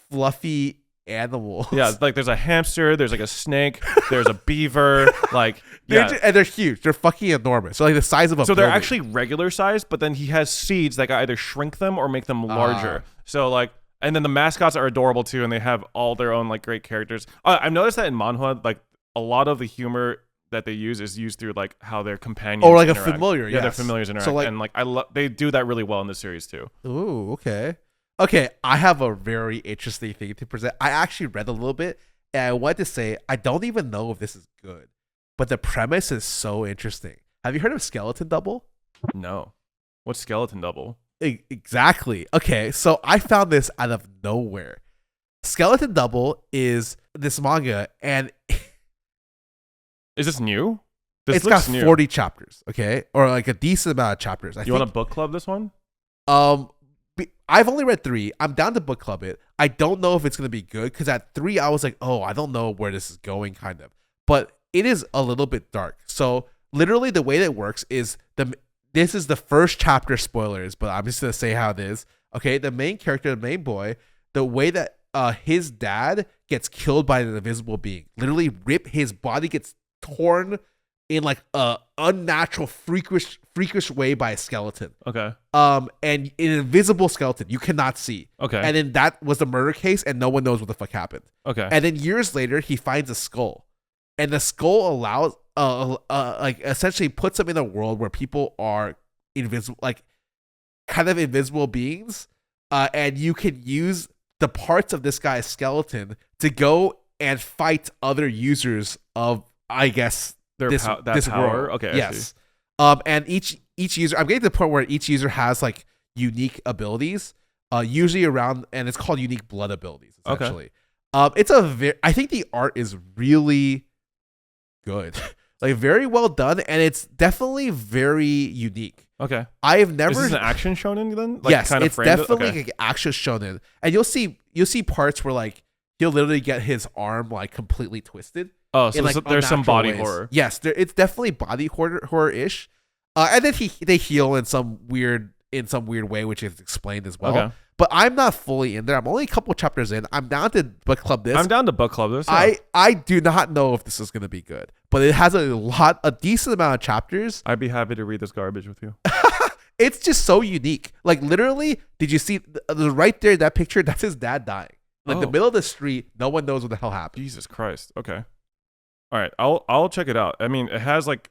fluffy animals.
Yeah, like there's a hamster, there's like a snake, there's a beaver, like
and they're huge. They're fucking enormous. So like the size of a
building. They're actually regular size, but then he has seeds that either shrink them or make them larger. So like, and then the mascots are adorable too, and they have all their own like great characters. I've noticed that in manhwa, like a lot of the humor that they use is used through like how their companions
or like
interact.
A familiar.
Yeah, their familiars interact, so, like, and like they do that really well in this series too.
Ooh, okay, I have a very interesting thing to present. I actually read a little bit, and I wanted to say, I don't even know if this is good, but the premise is so interesting. Have you heard of Skeleton Double?
No. What's Skeleton Double?
Exactly. Okay, so I found this out of nowhere. Skeleton Double is this manga, and...
Is this new?
It's got 40 chapters, okay? Or like a decent amount of chapters.
You want to book club this one?
I've only read 3. I'm down to book club it. I don't know if it's going to be good because at 3, I was like, oh, I don't know where this is going, kind of. But it is a little bit dark. So literally the way that it works is this is the first chapter spoilers, but I'm just going to say how it is. Okay, the main character, the main boy, the way that his dad gets killed by an invisible being. Literally his body gets torn in like a unnatural freakish way by a skeleton.
Okay.
And an invisible skeleton you cannot see.
Okay.
And then that was the murder case and no one knows what the fuck happened.
Okay.
And then years later he finds a skull. And the skull allows like essentially puts him in a world where people are invisible, like kind of invisible beings. And you can use the parts of this guy's skeleton to go and fight other users of, I guess, this
power.
world.
Okay.
Yes. And each user, I'm getting to the point where each user has like unique abilities, usually around, and it's called unique blood abilities. Essentially, I think the art is really good, like very well done, and it's definitely very unique.
Okay.
I have never.
Is this an action shonen then? Like,
yes,
kind of
it's definitely like action shonen, and you'll see parts where like he'll literally get his arm like completely twisted.
Oh, so there's some body horror.
Yes, it's definitely body horror-ish. And then they heal in some weird way, which is explained as well. Okay. But I'm not fully in there. I'm only a couple chapters in. I'm down to book club this.
I'm down to book club this.
Yeah. I do not know if this is going to be good, but it has a decent amount of chapters.
I'd be happy to read this garbage with you.
It's just so unique. Like literally, did you see right there that picture? That's his dad dying. Like the middle of the street. No one knows what the hell happened.
Jesus Christ. Okay. All right, I'll check it out. I mean, it has like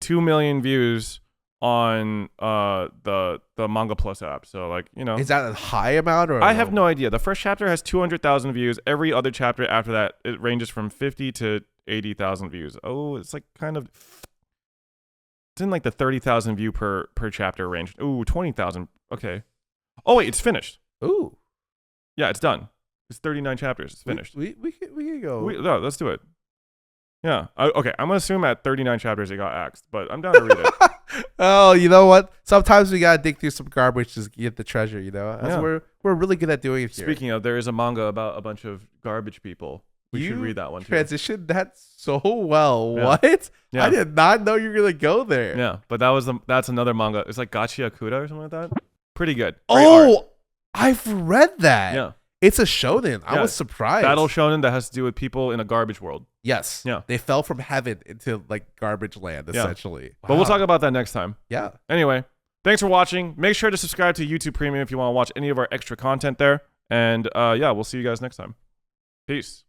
2 million views on the Manga Plus app. So like, you know,
is that a high amount or?
I have no idea. The first chapter has 200,000 views. Every other chapter after that, it ranges from 50 to 80,000 views. Oh, it's like kind of. It's in like the 30,000 view per chapter range. Ooh, 20,000. Okay. Oh wait, it's finished.
Ooh.
Yeah, it's done. It's 39 chapters. It's finished.
We can go.
No, let's do it. Yeah. Okay. I'm gonna assume at 39 chapters it got axed, but I'm down to read it.
Oh, you know what? Sometimes we gotta dig through some garbage to get the treasure. You know, that's
Yeah.
we're really good at doing it here.
Speaking of, there is a manga about a bunch of garbage people. We should read that one too.
Transitioned that so well.
Yeah.
What?
Yeah.
I did not know you were gonna go there.
Yeah, but that's another manga. It's like Gachiakuta or something like that. Pretty good. Great art.
Oh, I've read that.
Yeah.
It's a shonen. I
Yeah.
was surprised.
Battle shonen that has to do with people in a garbage world.
Yes.
Yeah.
They fell from heaven into like garbage land,
Yeah.
essentially.
But we'll talk about that next time.
Yeah.
Anyway, thanks for watching. Make sure to subscribe to YouTube Premium if you want to watch any of our extra content there. And yeah, we'll see you guys next time. Peace.